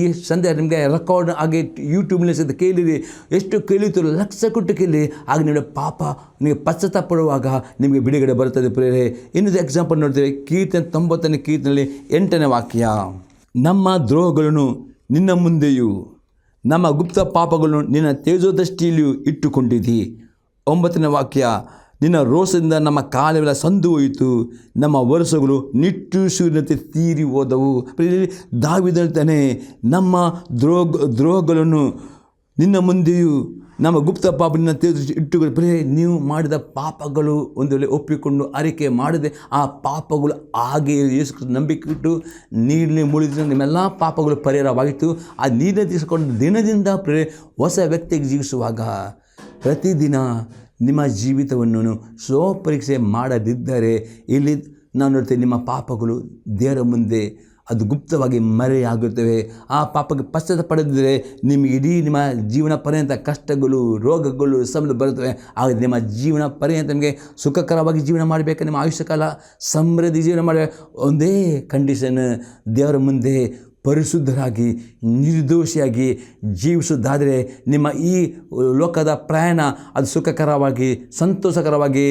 ಈ ಸಂದೇಹ ನಿಮಗೆ ರೆಕಾರ್ಡ್ ಆಗಿ ಯೂಟ್ಯೂಬ್ನಲ್ಲಿ ಸಿಗುತ್ತೆ, ಕೇಳಿರಿ. ಎಷ್ಟು ಕೇಳಿತು ಲಕ್ಷ ಕೊಟ್ಟು ಕೇಳಿ, ಆಗ ನಿಮಗೆ ಪಾಪ ನಿಮಗೆ ಪಶ್ಚಾತ್ತಾಪ ಪಡುವಾಗ ನಿಮಗೆ ಬಿಡುಗಡೆ ಬರುತ್ತದೆ ಪ್ರೇರೆ. ಇನ್ನೊಂದು ಎಕ್ಸಾಂಪಲ್ ನೋಡ್ತೇವೆ, ಕೀರ್ತನೆ 90ನೇ ಕೀರ್ತನೆಯಲ್ಲಿ 8ನೇ ವಾಕ್ಯ. ನಮ್ಮ ದ್ರೋಹಗಳನ್ನು ನಿನ್ನ ಮುಂದೆಯೂ ನಮ್ಮ ಗುಪ್ತ ಪಾಪಗಳನ್ನು ನಿನ್ನ ತೇಜೋದೃಷ್ಟಿಯಲ್ಲಿಯೂ ಇಟ್ಟುಕೊಂಡಿದ್ದಿ. 9ನೇ ವಾಕ್ಯ. ನಿನ್ನ ರೋಷದಿಂದ ನಮ್ಮ ಕಾಲವೆಲ್ಲ ಸಂದು ಹೋಯಿತು, ನಮ್ಮ ವರ್ಷಗಳು ನಿಟ್ಟುಸಿರಿನಂತೆ ತೀರಿ ಹೋದವು. ದಾವೀದ ಹೇಳ್ತಾನೆ, ನಮ್ಮ ದ್ರೋಹಗಳನ್ನು ನಿನ್ನ ಮುಂದೆಯೂ ನಮ್ಮ ಗುಪ್ತ ಪಾಪ ನಿನ್ನ ಇಟ್ಟುಕೊಂಡು. ಪ್ರಿಯ, ನೀವು ಮಾಡಿದ ಪಾಪಗಳು ಒಂದು ವೇಳೆ ಒಪ್ಪಿಕೊಂಡು ಅರಿಕೆ ಮಾಡದೆ ಆ ಪಾಪಗಳು ಹಾಗೆ ಯೇಸು ನಂಬಿಕೆ ಇಟ್ಟು ನೀರಿನ ಮುಳಿದ ನಿಮ್ಮೆಲ್ಲ ಪಾಪಗಳು ಪರಿಹಾರವಾಗಿತ್ತು. ಆ ನೀರನ್ನು ತಿಳಿಸ್ಕೊಂಡು ದಿನದಿಂದ ಪ್ರಿಯ ಹೊಸ ವ್ಯಕ್ತಿಗೆ ಜೀವಿಸುವಾಗ ಪ್ರತಿದಿನ ನಿಮ್ಮ ಜೀವಿತವನ್ನು ಸ್ವಪರೀಕ್ಷೆ ಮಾಡದಿದ್ದರೆ ಇಲ್ಲಿ ನಾನು ನೋಡ್ತೇನೆ, ನಿಮ್ಮ ಪಾಪಗಳು ದೇವರ ಮುಂದೆ ಅದು ಗುಪ್ತವಾಗಿ ಮರೆಯಾಗುತ್ತವೆ. ಆ ಪಾಪಕ್ಕೆ ಪಶ್ಚಾತ್ತಾಪ ಪಡೆದಿದ್ದರೆ ನಿಮಗೆ ಇಡೀ ನಿಮ್ಮ ಜೀವನ ಪರ್ಯಂತ ಕಷ್ಟಗಳು, ರೋಗಗಳು ಸಮಸ್ಯೆ ಬರುತ್ತವೆ. ಆಗ ನಿಮ್ಮ ಜೀವನ ಪರ್ಯಂತ ನಿಮಗೆ ಸುಖಕರವಾಗಿ ಜೀವನ ಮಾಡಬೇಕು, ನಿಮ್ಮ ಆಯುಷ್ಯಕಾಲ ಸಮೃದ್ಧಿ ಜೀವನ ಮಾಡಬೇಕು. ಒಂದೇ ಕಂಡೀಷನ್, ದೇವರ ಮುಂದೆ ಪರಿಶುದ್ಧರಾಗಿ ನಿರ್ದೋಷಿಯಾಗಿ ಜೀವಿಸುವುದಾದರೆ ನಿಮ್ಮ ಈ ಲೋಕದ ಪ್ರಯಾಣ ಅದು ಸುಖಕರವಾಗಿ ಸಂತೋಷಕರವಾಗಿ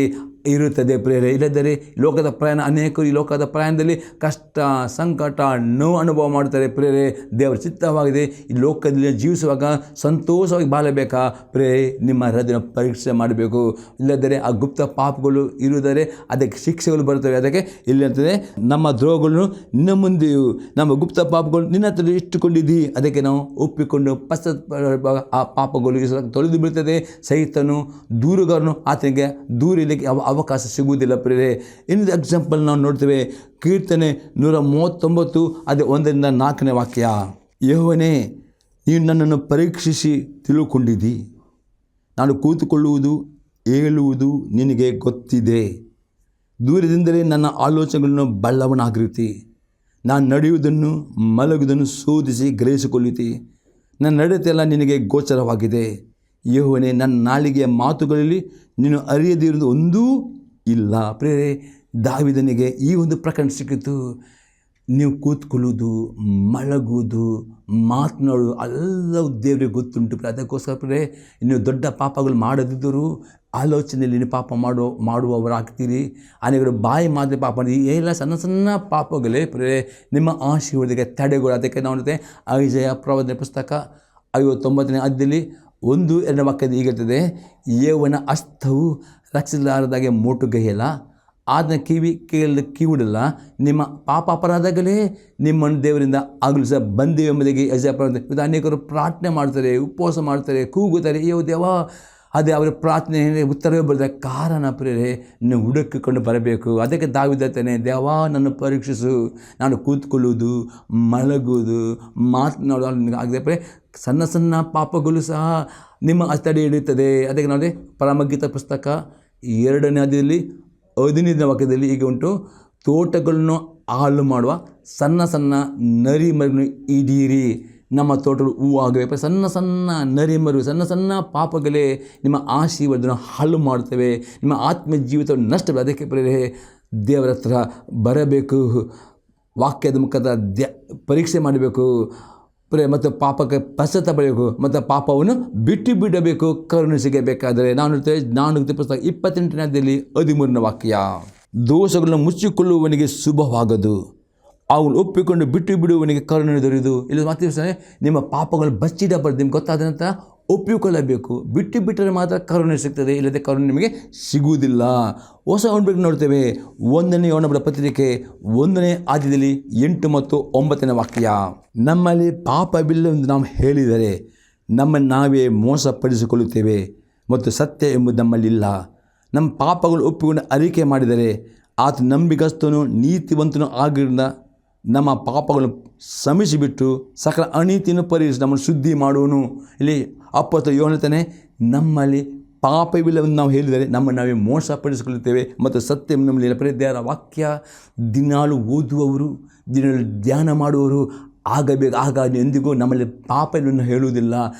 ಇರುತ್ತದೆ ಪ್ರೇರೆ. ಇಲ್ಲದರೆ ಲೋಕದ ಪ್ರಯಾಣ, ಅನೇಕರು ಈ ಲೋಕದ ಪ್ರಯಾಣದಲ್ಲಿ ಕಷ್ಟ, ಸಂಕಟ, ನೋವು ಅನುಭವ ಮಾಡುತ್ತಾರೆ ಪ್ರೇರೆ. ದೇವರ ಚಿತ್ತವಾಗಿದೆ ಈ ಲೋಕದಲ್ಲಿ ಜೀವಿಸುವಾಗ ಸಂತೋಷವಾಗಿ ಬಾಳಬೇಕಾ ಪ್ರೇರೆ, ನಿಮ್ಮ ಹೃದಯ ಪರೀಕ್ಷೆ ಮಾಡಬೇಕು. ಇಲ್ಲದರೆ ಆ ಗುಪ್ತ ಪಾಪಗಳು ಇರುವುದರೆ ಅದಕ್ಕೆ ಶಿಕ್ಷೆಗಳು ಬರುತ್ತವೆ. ಅದಕ್ಕೆ ಇಲ್ಲಿ ಅಂತಂದರೆ, ನಮ್ಮ ದ್ರೋಹಗಳನ್ನು ನಿನ್ನ ಮುಂದೆಯೂ ನಮ್ಮ ಗುಪ್ತ ಪಾಪಗಳು ನಿನ್ನ ಹತ್ರ ಇಟ್ಟುಕೊಂಡಿದ್ದಿ. ಅದಕ್ಕೆ ನಾವು ಒಪ್ಪಿಕೊಂಡು ಪಶ್ಚಾತ್ತಾಪ ಆ ಪಾಪಗಳು ತೊಳೆದು ಬೀಳ್ತದೆ. ಸೈತನು ದೂರುಗಾರನು ಆತನಿಗೆ ದೂರಲಿಕ್ಕೆ ಅವಕಾಶ ಸಿಗುವುದಿಲ್ಲ ಪ್ರೇರೆ. ಇನ್ನೊಂದು ಎಕ್ಸಾಂಪಲ್ ನಾವು ನೋಡ್ತೇವೆ, ಕೀರ್ತನೆ 139 ಅದೇ 1ರಿಂದ 4ನೇ ವಾಕ್ಯ. ಯೆಹೋವನೇ, ನೀನು ನನ್ನನ್ನು ಪರೀಕ್ಷಿಸಿ ತಿಳುಕೊಂಡಿದ್ದಿ, ನಾನು ಕೂತುಕೊಳ್ಳುವುದು ಹೇಳುವುದು ನಿನಗೆ ಗೊತ್ತಿದೆ. ದೂರದಿಂದಲೇ ನನ್ನ ಆಲೋಚನೆಗಳನ್ನು ಬಲ್ಲವನಾಗಿರುತ್ತಿ, ನಾನು ನಡೆಯುವುದನ್ನು ಮಲಗುವುದನ್ನು ಶೋಧಿಸಿ ಗ್ರಹಿಸಿಕೊಳ್ಳುತ್ತಿ. ನನ್ನ ನಡತೆಯೆಲ್ಲ ನಿನಗೆ ಗೋಚರವಾಗಿದೆ. ಯೆಹೋವನೇ, ನನ್ನ ನಾಲಿಗೆಯ ಮಾತುಗಳಲ್ಲಿ ನೀನು ಅರಿಯದಿರುವುದು ಒಂದೂ ಇಲ್ಲ. ಪ್ರೇರೆ, ದಾವೀದನಿಗೆ ಈ ಒಂದು ಪ್ರಕರಣ ಸಿಕ್ಕಿತು. ನೀವು ಕೂತ್ಕೊಳ್ಳುವುದು, ಮಲಗುವುದು, ಮಾತನಾಡುವುದು ಎಲ್ಲವೂ ದೇವರಿಗೆ ಗೊತ್ತುಂಟು. ಅದಕ್ಕೋಸ್ಕರ ಪ್ರೇರೆ, ನೀವು ದೊಡ್ಡ ಪಾಪಗಳು ಮಾಡದಿದ್ದರೂ ಆಲೋಚನೆಯಲ್ಲಿ ನೀವು ಪಾಪ ಮಾಡುವವರಾಗ್ತೀರಿ. ಅನೇಕರು ಬಾಯಿ ಮಾತ್ರ ಪಾಪ ಮಾಡಿ ಎಲ್ಲ ಸಣ್ಣ ಸಣ್ಣ ಪಾಪಗಳೇ ಪ್ರೇರೆ ನಿಮ್ಮ ಆಶೀರ್ವಾದಕ್ಕೆ ತಡೆಗಳು. ಅದಕ್ಕೆ ನಾವು ನೋಡ್ತೇವೆ, ಐಜಯ ಪ್ರವಾದನೆ ಪುಸ್ತಕ 59ನೇ ಅಧ್ಯಾಯದಲ್ಲಿ 1-2 ವಾಕ್ಯದ ಹೀಗಿರ್ತದೆ, ಯೆಹೋವನ ಹಸ್ತವು ರಕ್ಷಿಸಲಾರದಾಗೆ ಮೋಟುಗೈಯಲ್ಲ, ಆತನ ಕಿವಿಡಲ್ಲ. ನಿಮ್ಮ ಪಾಪ ಅಪರಾಧಗಳೇ ನಿಮ್ಮನ್ನು ದೇವರಿಂದ ಆಗಲಿಸ ಬಂದಿವೆ ಎಂಬುದಾಗಿ ಐಜಯ ಪ್ರವಾದನೆ. ಅನೇಕರು ಪ್ರಾರ್ಥನೆ ಮಾಡ್ತಾರೆ, ಉಪವಾಸ ಮಾಡ್ತಾರೆ, ಕೂಗುತ್ತಾರೆ, ಅಯ್ಯೋ ದೇವ. ಅದೇ ಅವರ ಪ್ರಾರ್ಥನೆ ಉತ್ತರವೇ ಬರೆದ ಕಾರಣ ಪ್ರೇರೆ, ನೀವು ಹುಡುಕಿಕೊಂಡು ಬರಬೇಕು. ಅದಕ್ಕೆ ದಾವೀದ ಹೇಳ್ತಾನೆ, ದೇವ ನನ್ನ ಪರೀಕ್ಷಿಸು, ನಾನು ಕೂತ್ಕೊಳ್ಳುವುದು, ಮಲಗುವುದು, ಮಾತನಾಡುವುದು ನಿನಗೆ ಆಗದೆ ಪ್ರೇರೆ. ಸಣ್ಣ ಸಣ್ಣ ಪಾಪಗಳು ಸಹ ನಿಮ್ಮ ತಡೆ ಹಿಡಿಯುತ್ತದೆ. ಅದಕ್ಕೆ ನೋಡಿ, ಪರಮಗೀತ ಪುಸ್ತಕ 2ನೇ ಅಧ್ಯಾಯದಲ್ಲಿ 15ನೇ ವಾಕ್ಯದಲ್ಲಿ ಹೀಗೆ ಉಂಟು, ತೋಟಗಳನ್ನು ಹಾಳು ಮಾಡುವ ಸಣ್ಣ ಸಣ್ಣ ನರಿಮರನ್ನು ಹಿಡಿಯಿರಿ. ನಮ್ಮ ತೋಟಗಳು ಹೂವಾಗಬೇಕು. ಸಣ್ಣ ಸಣ್ಣ ನರಿಮರು, ಸಣ್ಣ ಸಣ್ಣ ಪಾಪಗಳೇ ನಿಮ್ಮ ಆಶೀರ್ವಾದವನ್ನು ಹಾಳು ಮಾಡ್ತವೆ, ನಿಮ್ಮ ಆತ್ಮ ಜೀವಿತವನ್ನು ನಷ್ಟ. ಅದಕ್ಕೆ ಪ್ರೇರೆ ದೇವರ ಹತ್ರ ಬರಬೇಕು. ವಾಕ್ಯದ ಮುಖಾಂತರ ಪರೀಕ್ಷೆ ಮಾಡಬೇಕು, ಮತ್ತು ಪಾಪಕ್ಕೆ ಪಶ್ಚಾತ್ತಾಪ ಪಡಬೇಕು, ಮತ್ತು ಪಾಪವನ್ನು ಬಿಟ್ಟು ಬಿಡಬೇಕು, ಕರುಣೆ ಸಿಗಬೇಕಾದರೆ. ನಾನು ಪುಸ್ತಕ 28ನೇ ಅಧ್ಯಾಯದಲ್ಲಿ 13ನೇ ವಾಕ್ಯ, ದೋಷಗಳನ್ನು ಮುಚ್ಚಿಕೊಳ್ಳುವವನಿಗೆ ಶುಭವಾಗದು, ಅವನು ಒಪ್ಪಿಕೊಂಡು ಬಿಟ್ಟು ಬಿಡುವವನಿಗೆ ಕರುಣೆ ದೊರೆಯುವುದು. ಇಲ್ಲಿ ಮಾತ್ರ ನಿಮ್ಮ ಪಾಪಗಳು ಬಚ್ಚಿಡಬಾರ್ದು, ನಿಮ್ಗೆ ಗೊತ್ತಾದ ನಂತರ ಒಪ್ಪಿಕೊಳ್ಳಬೇಕು. ಬಿಟ್ಟು ಬಿಟ್ಟರೆ ಮಾತ್ರ ಕರುಣೆ ಸಿಗ್ತದೆ, ಇಲ್ಲದೆ ಕರುಣೆ ನಿಮಗೆ ಸಿಗುವುದಿಲ್ಲ. ಹೊಸ ಒಡಂಬಡಿಕೆ ನೋಡ್ತೇವೆ, 1ನೇ ಯೋಹನ ಪತ್ರಿಕೆ 1ನೇ ಅಧ್ಯಾಯದಲ್ಲಿ 8 ಮತ್ತು 9ನೇ ವಾಕ್ಯ, ನಮ್ಮಲ್ಲಿ ಪಾಪವಿಲ್ಲವೆಂದು ನಾವು ಹೇಳಿದರೆ ನಮ್ಮನ್ನು ನಾವೇ ಮೋಸಪಡಿಸಿಕೊಳ್ಳುತ್ತೇವೆ ಮತ್ತು ಸತ್ಯ ಎಂಬುದು ನಮ್ಮಲ್ಲಿಲ್ಲ. ನಮ್ಮ ಪಾಪಗಳು ಒಪ್ಪಿಕೊಂಡು ಅರಿಕೆ ಮಾಡಿದರೆ ಆತ ನಂಬಿಗಸ್ತನು ನೀತಿವಂತನು ಆಗಿರಿಂದ ನಮ್ಮ ಪಾಪಗಳನ್ನು ಕ್ಷಮಿಸಿಬಿಟ್ಟು ಸಕಲ ಅನೀತಿಯನ್ನು ಪರಿಹರಿಸಿ ನಮ್ಮನ್ನು ಶುದ್ಧಿ ಮಾಡುವನು. ಇಲ್ಲಿ ಅಪ್ಪಸ್ತಲ ಯೋಹನ ನಮ್ಮಲ್ಲಿ ಪಾಪವಿಲ್ಲವೆಂದು ನಾವು ಹೇಳಿದರೆ ನಮ್ಮನ್ನು ನಾವೇ ಮೋಸಪಡಿಸಿಕೊಳ್ಳುತ್ತೇವೆ ಮತ್ತು ಸತ್ಯ ನಮ್ಮಲ್ಲಿ ದೇವರ ವಾಕ್ಯ ದಿನಾಲು ಓದುವವರು, ದಿನಾಲು ಧ್ಯಾನ ಮಾಡುವವರು ಆಗ ಎಂದಿಗೂ ನಮ್ಮಲ್ಲಿ ಪಾಪ ಇಲ್ಲ ಹೇಳುವುದಿಲ್ಲ.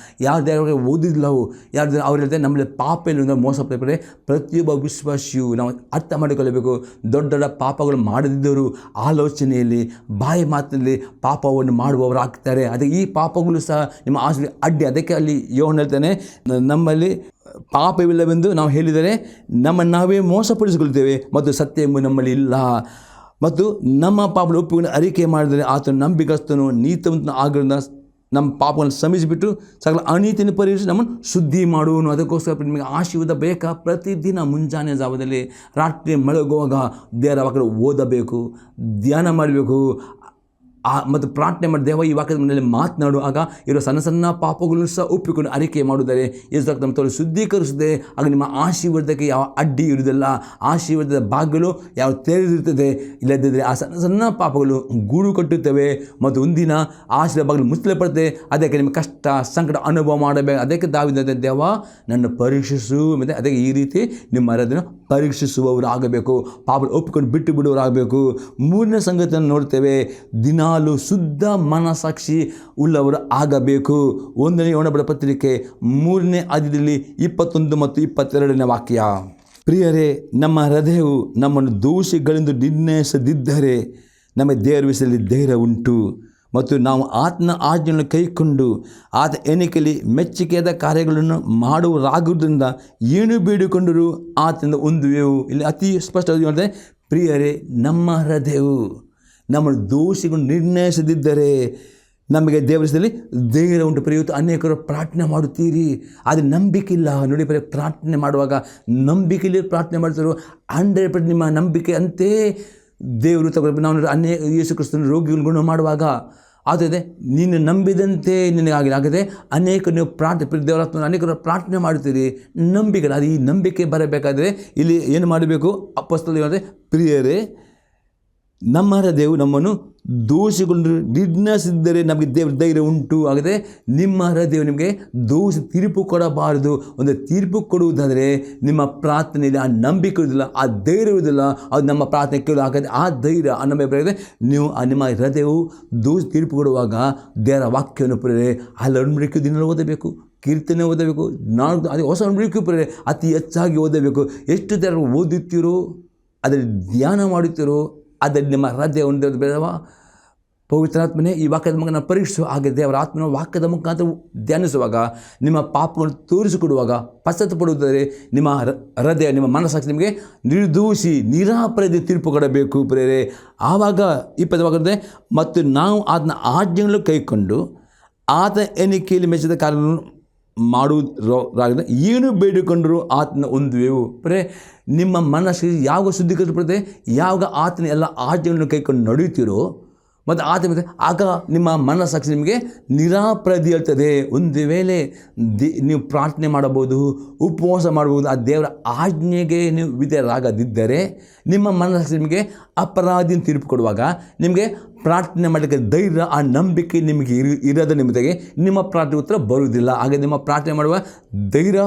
ಯಾರು ದೇವರಿಗೆ ಓದಿಲ್ಲವೋ, ಯಾರು ಅವ್ರು ಹೇಳ್ತಾರೆ ನಮ್ಮಲ್ಲಿ ಪಾಪ ಇಲ್ಲ ಮೋಸ ಪಡಿದರೆ ಪ್ರತಿಯೊಬ್ಬ ವಿಶ್ವಾಸಿಯು ನಾವು ಅರ್ಥ ಮಾಡಿಕೊಳ್ಳಬೇಕು. ದೊಡ್ಡ ದೊಡ್ಡ ಪಾಪಗಳು ಮಾಡದಿದ್ದವರು ಆಲೋಚನೆಯಲ್ಲಿ, ಬಾಯಿ ಮಾತಿನಲ್ಲಿ ಪಾಪವನ್ನು ಮಾಡುವವರು ಆಗ್ತಾರೆ. ಅದೇ ಈ ಪಾಪಗಳು ಸಹ ನಿಮ್ಮ ಆಸೆ ಅಡ್ಡಿ. ಅದಕ್ಕೆ ಅಲ್ಲಿ ಯೋಹನ ಹೇಳ್ತಾನೆ, ನಮ್ಮಲ್ಲಿ ಪಾಪವಿಲ್ಲವೆಂದು ನಾವು ಹೇಳಿದರೆ ನಮ್ಮನ್ನು ನಾವೇ ಮೋಸಪಡಿಸಿಕೊಳ್ತೇವೆ ಮತ್ತು ಸತ್ಯ ಎಂಬುದು ನಮ್ಮಲ್ಲಿ ಇಲ್ಲ. ಮತ್ತು ನಮ್ಮ ಪಾಪಗಳು ಒಪ್ಪಿಕೊಂಡು ಅರಿಕೆ ಮಾಡಿದರೆ ಆತನು ನಂಬಿಗಸ್ತನು ನೀತಿವಂತನು ಆಗಿರೋದ್ರಿಂದ ನಮ್ಮ ಪಾಪಗಳನ್ನು ಕ್ಷಮಿಸಿಬಿಟ್ಟು ಸಕಲ ಅನೀತಿಯನ್ನು ಪರಿಹರಿಸಿ ನಮ್ಮನ್ನು ಶುದ್ಧಿ ಮಾಡುವನು. ಅದಕ್ಕೋಸ್ಕರ ನಿಮಗೆ ಆಶೀರ್ವಾದ ಬೇಕಾ? ಪ್ರತಿದಿನ ಮುಂಜಾನೆ ಜಾವದಲ್ಲಿ, ರಾತ್ರಿ ಮಲಗುವಾಗ ದೇವರ ವಾಕ್ಯ ಓದಬೇಕು, ಧ್ಯಾನ ಮಾಡಬೇಕು, ಮತ್ತು ಪ್ರಾರ್ಥನೆ ಮಾಡಿ ದೇವ ಈ ವಾಕ್ಯದ ಮನೆಯಲ್ಲಿ ಮಾತನಾಡುವಾಗ ಇರೋ ಸಣ್ಣ ಸಣ್ಣ ಪಾಪಗಳನ್ನು ಸಹ ಒಪ್ಪಿಕೊಂಡು ಅರಿಕೆ ಮಾಡುತ್ತಾರೆ. ಯೇಸು ನಮ್ಮ ತೋಳು ಶುದ್ಧೀಕರಿಸಿದೆ. ಆಗ ನಿಮ್ಮ ಆಶೀರ್ವಾದಕ್ಕೆ ಯಾವ ಅಡ್ಡಿ ಇರುವುದಿಲ್ಲ, ಆಶೀರ್ವಾದದ ಬಾಗಿಲು ಯಾವ ತೆರೆದಿರ್ತದೆ. ಇಲ್ಲದಿದ್ದರೆ ಆ ಸಣ್ಣ ಸಣ್ಣ ಪಾಪಗಳು ಗೂಡು ಕಟ್ಟುತ್ತವೆ ಮತ್ತು ಒಂದಿನ ಆಶೀರ್ವಾದ ಬಾಗಿಲು ಮುಚ್ಚಲ್ಪಡುತ್ತೆ. ಅದಕ್ಕೆ ನಿಮ್ಮ ಕಷ್ಟ ಸಂಕಟ ಅನುಭವ ಮಾಡಬೇಕು. ಅದಕ್ಕೆ ದಾವೀದನ ದೇವ ನನ್ನ ಪರೀಕ್ಷಿಸು, ಮತ್ತು ಅದಕ್ಕೆ ಈ ರೀತಿ ನಿಮ್ಮ ಅದನ್ನು ಪರೀಕ್ಷಿಸುವವರು ಆಗಬೇಕು, ಪಾಪ ಒಪ್ಪಿಕೊಂಡು ಬಿಟ್ಟು ಬಿಡುವವರಾಗಬೇಕು. 3ನೇ ಸಂಗತಿಯನ್ನು ನೋಡ್ತೇವೆ, ದಿನಾಲು ಶುದ್ಧ ಮನಸಾಕ್ಷಿ ಉಳ್ಳವರು ಆಗಬೇಕು. 1ನೇ ಯೋಹನ ಪತ್ರಿಕೆ 3ನೇ ಅಧ್ಯಾಯದಲ್ಲಿ 21 ಮತ್ತು 22ನೇ ವಾಕ್ಯ, ಪ್ರಿಯರೇ, ನಮ್ಮ ಹೃದಯವು ನಮ್ಮನ್ನು ದೋಷಿಗಳೆಂದು ನಿರ್ಣಯಿಸದಿದ್ದರೆ ನಮಗೆ ದೇವರ ವಿಷಯದಲ್ಲಿ ಧೈರ್ಯ ಉಂಟು ಮತ್ತು ನಾವು ಆತನ ಆಜ್ಞೆಯನ್ನು ಕೈಕೊಂಡು ಆತ ಎಣಿಕೆಯಲ್ಲಿ ಮೆಚ್ಚುಗೆಯಾದ ಕಾರ್ಯಗಳನ್ನು ಮಾಡುವರಾಗುವುದರಿಂದ ಏನು ಬೇಡಿಕೊಂಡರೂ ಆತನಿಂದ ಹೊಂದುವೆವು. ಇಲ್ಲಿ ಅತಿ ಸ್ಪಷ್ಟವಾಗಿ ಹೇಳಿದೆ, ಪ್ರಿಯರೇ, ನಮ್ಮ ಹೃದಯವು ನಮ್ಮನ್ನು ದೋಷಿಗಳು ನಿರ್ಣಯಿಸದಿದ್ದರೆ ನಮಗೆ ದೇವರದಲ್ಲಿ ಧೈರ್ಯ ಉಂಟು. ಇವತ್ತು ಅನೇಕರು ಪ್ರಾರ್ಥನೆ ಮಾಡುತ್ತೀರಿ, ಆದರೆ ನಂಬಿಕೆ ಇಲ್ಲ. ನೋಡಿ, ಪ್ರಾರ್ಥನೆ ಮಾಡುವಾಗ ನಂಬಿಕೆಯಲ್ಲಿ ಪ್ರಾರ್ಥನೆ ಮಾಡ್ತಾರೋ 100% ನಿಮ್ಮ ನಂಬಿಕೆ ಅಂತೆ ದೇವರು ತಗೊಳ್ಬೇಕು. ನಾವು ಯೇಸು ಕ್ರಿಸ್ತನ ರೋಗಿಗಳು ಗುಣ ಮಾಡುವಾಗ ಆದರೆ ನೀನು ನಂಬಿದಂತೆ ನಿನಗಾಗದೆ ಅನೇಕ ನೀವು ದೇವರಾತ್ಮ ಅನೇಕರು ಪ್ರಾರ್ಥನೆ ಮಾಡ್ತೀರಿ, ನಂಬಿಕೆ. ಅದು ಈ ನಂಬಿಕೆ ಬರಬೇಕಾದರೆ ಇಲ್ಲಿ ಏನು ಮಾಡಬೇಕು? ಅಪೊಸ್ತಲರು ಹೇಳಿದ್ರೆ, ಪ್ರಿಯರೇ, ನಮ್ಮ ಹೃದಯವು ನಮ್ಮನ್ನು ದೋಷಿಗಳು ನಿರ್ಣಯಿಸಿದ್ದರೆ ನಮಗೆ ದೇವರ ಧೈರ್ಯ ಉಂಟು. ಹಾಗಾದರೆ ನಿಮ್ಮ ಹೃದಯವು ನಿಮಗೆ ದೋಷ ತೀರ್ಪು ಕೊಡಬಾರದು. ಒಂದು ತೀರ್ಪು ಕೊಡುವುದಾದರೆ ನಿಮ್ಮ ಪ್ರಾರ್ಥನೆಯಲ್ಲಿ ಆ ನಂಬಿಕೆ ಇರುವುದಿಲ್ಲ, ಆ ಧೈರ್ಯ ಇರುವುದಿಲ್ಲ. ಅದು ನಮ್ಮ ಪ್ರಾರ್ಥನೆ ಕೇಳು. ಹಾಗಾದರೆ ಆ ಧೈರ್ಯ ಅನ್ನೋ ಬರೆದರೆ ನೀವು ನಿಮ್ಮ ಹೃದಯವು ದೋಷ ತೀರ್ಪು ಕೊಡುವಾಗ ದೇವರ ವಾಕ್ಯವನ್ನು ಪಡೆದರೆ ಅಲ್ಲಿ ಒಡಂಬಡಿಕೆ ದಿನ ಓದಬೇಕು, ಕೀರ್ತನೆ ಓದಬೇಕು. ಅದೇ ಹೊಸ ಒಡಂಬಡಿಕೆ ಪಡೆದರೆ ಅತಿ ಹೆಚ್ಚಾಗಿ ಓದಬೇಕು. ಎಷ್ಟು ದೇವರ ಓದುತ್ತೀರೋ, ಅದರಲ್ಲಿ ಧ್ಯಾನ ಮಾಡುತ್ತೀರೋ, ಅದರಲ್ಲಿ ನಿಮ್ಮ ಹೃದಯ ಹೊಂದಿರೋದು ಬೇಡವಾ? ಪವಿತ್ರಾತ್ಮನೇ ಈ ವಾಕ್ಯದ ಮುಖಾಂತರ ಪರೀಕ್ಷಿಸುವ ಹಾಗೆ ದೇವರ ಆತ್ಮನ ವಾಕ್ಯದ ಮುಖಾಂತರ ಧ್ಯಾನಿಸುವಾಗ, ನಿಮ್ಮ ಪಾಪವನ್ನು ತೋರಿಸಿಕೊಡುವಾಗ, ಪಶ್ಚಾತ್ತಪಡುವುದಾದರೆ ನಿಮ್ಮ ಹೃದಯ, ನಿಮ್ಮ ಮನಸ್ಸಾಕ್ಷಿ ನಿಮಗೆ ನಿರ್ದೋಷಿ ನಿರಾಪರಾಧಿ ತೀರ್ಪು ಕೊಡಬೇಕು. ಪ್ರೇರೆ ಆವಾಗ 20 ವಾಕ್ಯದ, ಮತ್ತು ನಾವು ಆತನ ಆಜ್ಞೆಗಳನ್ನು ಕೈಕೊಂಡು ಆತ ಎಣಿಕೆಯಲ್ಲಿ ಮೆಚ್ಚಿದ ಕಾರ್ಯಗಳನ್ನು ಮಾಡುವುದಾಗಿದೆ ಏನು ಬೇಡಿಕೊಂಡರೂ ಆತನ ಹೊಂದುವೆವು. ಪ್ರೇ ನಿಮ್ಮ ಮನಸ್ಸಿಗೆ ಯಾವಾಗ ಶುದ್ಧೀಕರಿಸಲ್ಪಡುತ್ತೆ, ಯಾವಾಗ ಆತನ ಎಲ್ಲ ಆಜ್ಞೆಗಳನ್ನು ಕೈಕೊಂಡು ನಡೆಯುತ್ತೀರೋ ಮತ್ತು ಆತ ಆಗ ನಿಮ್ಮ ಮನಸ್ಸಾಕ್ಷಿ ನಿಮಗೆ ನಿರಾಪರಾಧಿ ಹೇಳ್ತದೆ. ಒಂದು ವೇಳೆ ನೀವು ಪ್ರಾರ್ಥನೆ ಮಾಡಬಹುದು, ಉಪವಾಸ ಮಾಡ್ಬೋದು, ಆ ದೇವರ ಆಜ್ಞೆಗೆ ನೀವು ವಿಧೇಯರಾಗದಿದ್ದರೆ ನಿಮ್ಮ ಮನಸ್ಸಾಕ್ಷಿ ನಿಮಗೆ ಅಪರಾಧಿನ ತೀರ್ಪು ಕೊಡುವಾಗ ನಿಮಗೆ ಪ್ರಾರ್ಥನೆ ಮಾಡಲಿಕ್ಕೆ ಧೈರ್ಯ, ಆ ನಂಬಿಕೆ ನಿಮಗೆ ಇರೋದ ನಿಮಿತ್ತಗೆ ನಿಮ್ಮ ಪ್ರಾರ್ಥನೆ ಉತ್ತರ ಬರುವುದಿಲ್ಲ. ಹಾಗೆ ನಿಮ್ಮ ಪ್ರಾರ್ಥನೆ ಮಾಡುವ ಧೈರ್ಯ,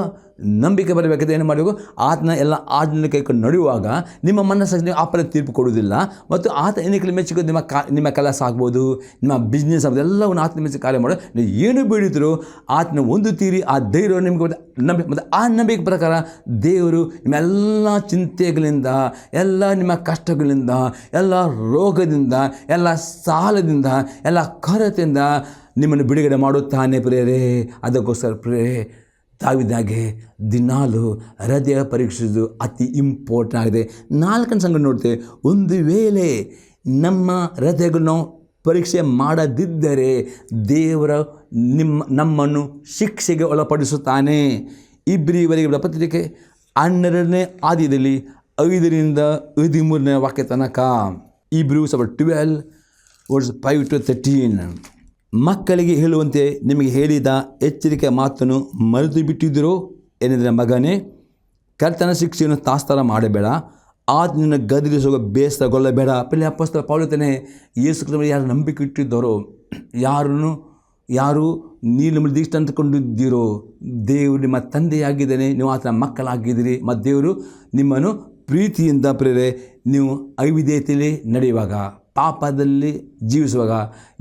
ನಂಬಿಕೆ ಬರಬೇಕಾದ್ರೆ ಏನು ಮಾಡಬೇಕು? ಆತನ ಎಲ್ಲ ಆಜ್ಞೆ ಕೈಕೊಂಡು ನಡೆಯುವಾಗ ನಿಮ್ಮ ಮನಸ್ಸಾಗಿ ಅಪರಾಧ ತೀರ್ಪು ಕೊಡುವುದಿಲ್ಲ. ಮತ್ತು ಆತ ಎಣಿಕೆಯಲ್ಲಿ ಮೆಚ್ಚಿಕೊಂಡು ನಿಮ್ಮ ಕೆಲಸ ಆಗ್ಬೋದು, ನಿಮ್ಮ ಬಿಸ್ನೆಸ್ ಆಗ್ಬೋದು, ಎಲ್ಲವನ್ನು ಆತನ ಮೆಚ್ಚಿ ಕಾರ್ಯ ಮಾಡೋ ನೀವು ಏನು ಬೇಡಿದ್ರು ಆತನ ಹೊಂದುತ್ತೀರಿ. ಆ ಧೈರ್ಯ ನಿಮಗೆ ಮತ್ತು ಆ ನಂಬಿಕೆ ಪ್ರಕಾರ ದೇವರು ನಿಮ್ಮೆಲ್ಲ ಚಿಂತೆಗಳಿಂದ, ಎಲ್ಲ ನಿಮ್ಮ ಕಷ್ಟಗಳಿಂದ, ಎಲ್ಲ ರೋಗದಿಂದ, ಎಲ್ಲ ಸಾಲದಿಂದ, ಎಲ್ಲ ಕೊರತೆಯಿಂದ ನಿಮ್ಮನ್ನು ಬಿಡುಗಡೆ ಮಾಡುತ್ತಾನೆ ಪ್ರಿಯರೇ. ಅದಕ್ಕೋಸ್ಕರ ಪ್ರಿಯರೇ, ತಾವಿದಾಗೆ ದಿನಾಲು ಹೃದಯ ಪರೀಕ್ಷಿಸೋದು ಅತಿ ಇಂಪಾರ್ಟೆಂಟ್ ಆಗಿದೆ. 4ನೇ ಸಂಗತಿ ನೋಡ್ತೇವೆ, ಒಂದು ವೇಳೆ ನಮ್ಮ ಹೃದಯಗಳನ್ನು ಪರೀಕ್ಷೆ ಮಾಡದಿದ್ದರೆ ದೇವರ ನಮ್ಮನ್ನು ಶಿಕ್ಷೆಗೆ ಒಳಪಡಿಸುತ್ತಾನೆ. ಇಬ್ರಿಯವರಿಗೆ ಪತ್ರಿಕೆ 12ನೇ ಅಧ್ಯಾಯದಲ್ಲಿ 5ರಿಂದ 13ನೇ ವಾಕ್ಯ ತನಕ. Hebrews 12 verse 5 to 13. ಮಕ್ಕಳಿಗೆ ಹೇಳುವಂತೆ ನಿಮಗೆ ಹೇಳಿದ ಎಚ್ಚರಿಕೆ ಮಾತನ್ನು ಮರೆತು ಬಿಟ್ಟಿದ್ದರು ಏನೆಂದರೆ, ಮಗನೇ, ಕರ್ತನ ಶಿಕ್ಷೆಯನ್ನು ತಾತ್ಸಾರ ಮಾಡಬೇಡ, ಆತನನ್ನು ಗದರಿಸುವ ಬೇಸರಗೊಳ್ಳಬೇಡ. ಪಲ್ಲಿ ಅಪೊಸ್ತಲ ಪೌಲನೇ, ಯೇಸು ಕ್ರಿಸ್ತನಲ್ಲಿ ಯಾರು ನಂಬಿಕೆ ಇಟ್ಟಿದ್ದಾರೋ, ಯಾರು ನೀವು ನಿಮ್ಮನ್ನು ದೀಕ್ಷೆ ಅಂದುಕೊಂಡಿದ್ದೀರೋ, ದೇವರು ನಿಮ್ಮ ತಂದೆಯಾಗಿದ್ದಾನೆ, ನೀವು ಆತನ ಮಕ್ಕಳಾಗಿದ್ದೀರಿ. ಮತ್ತು ದೇವರು ನಿಮ್ಮನ್ನು ಪ್ರೀತಿಯಿಂದ ಪ್ರೇರೆ ನೀವು ಅವಿಧೇಯತೆಯಲ್ಲಿ ನಡೆಯುವಾಗ, ಪಾಪದಲ್ಲಿ ಜೀವಿಸುವಾಗ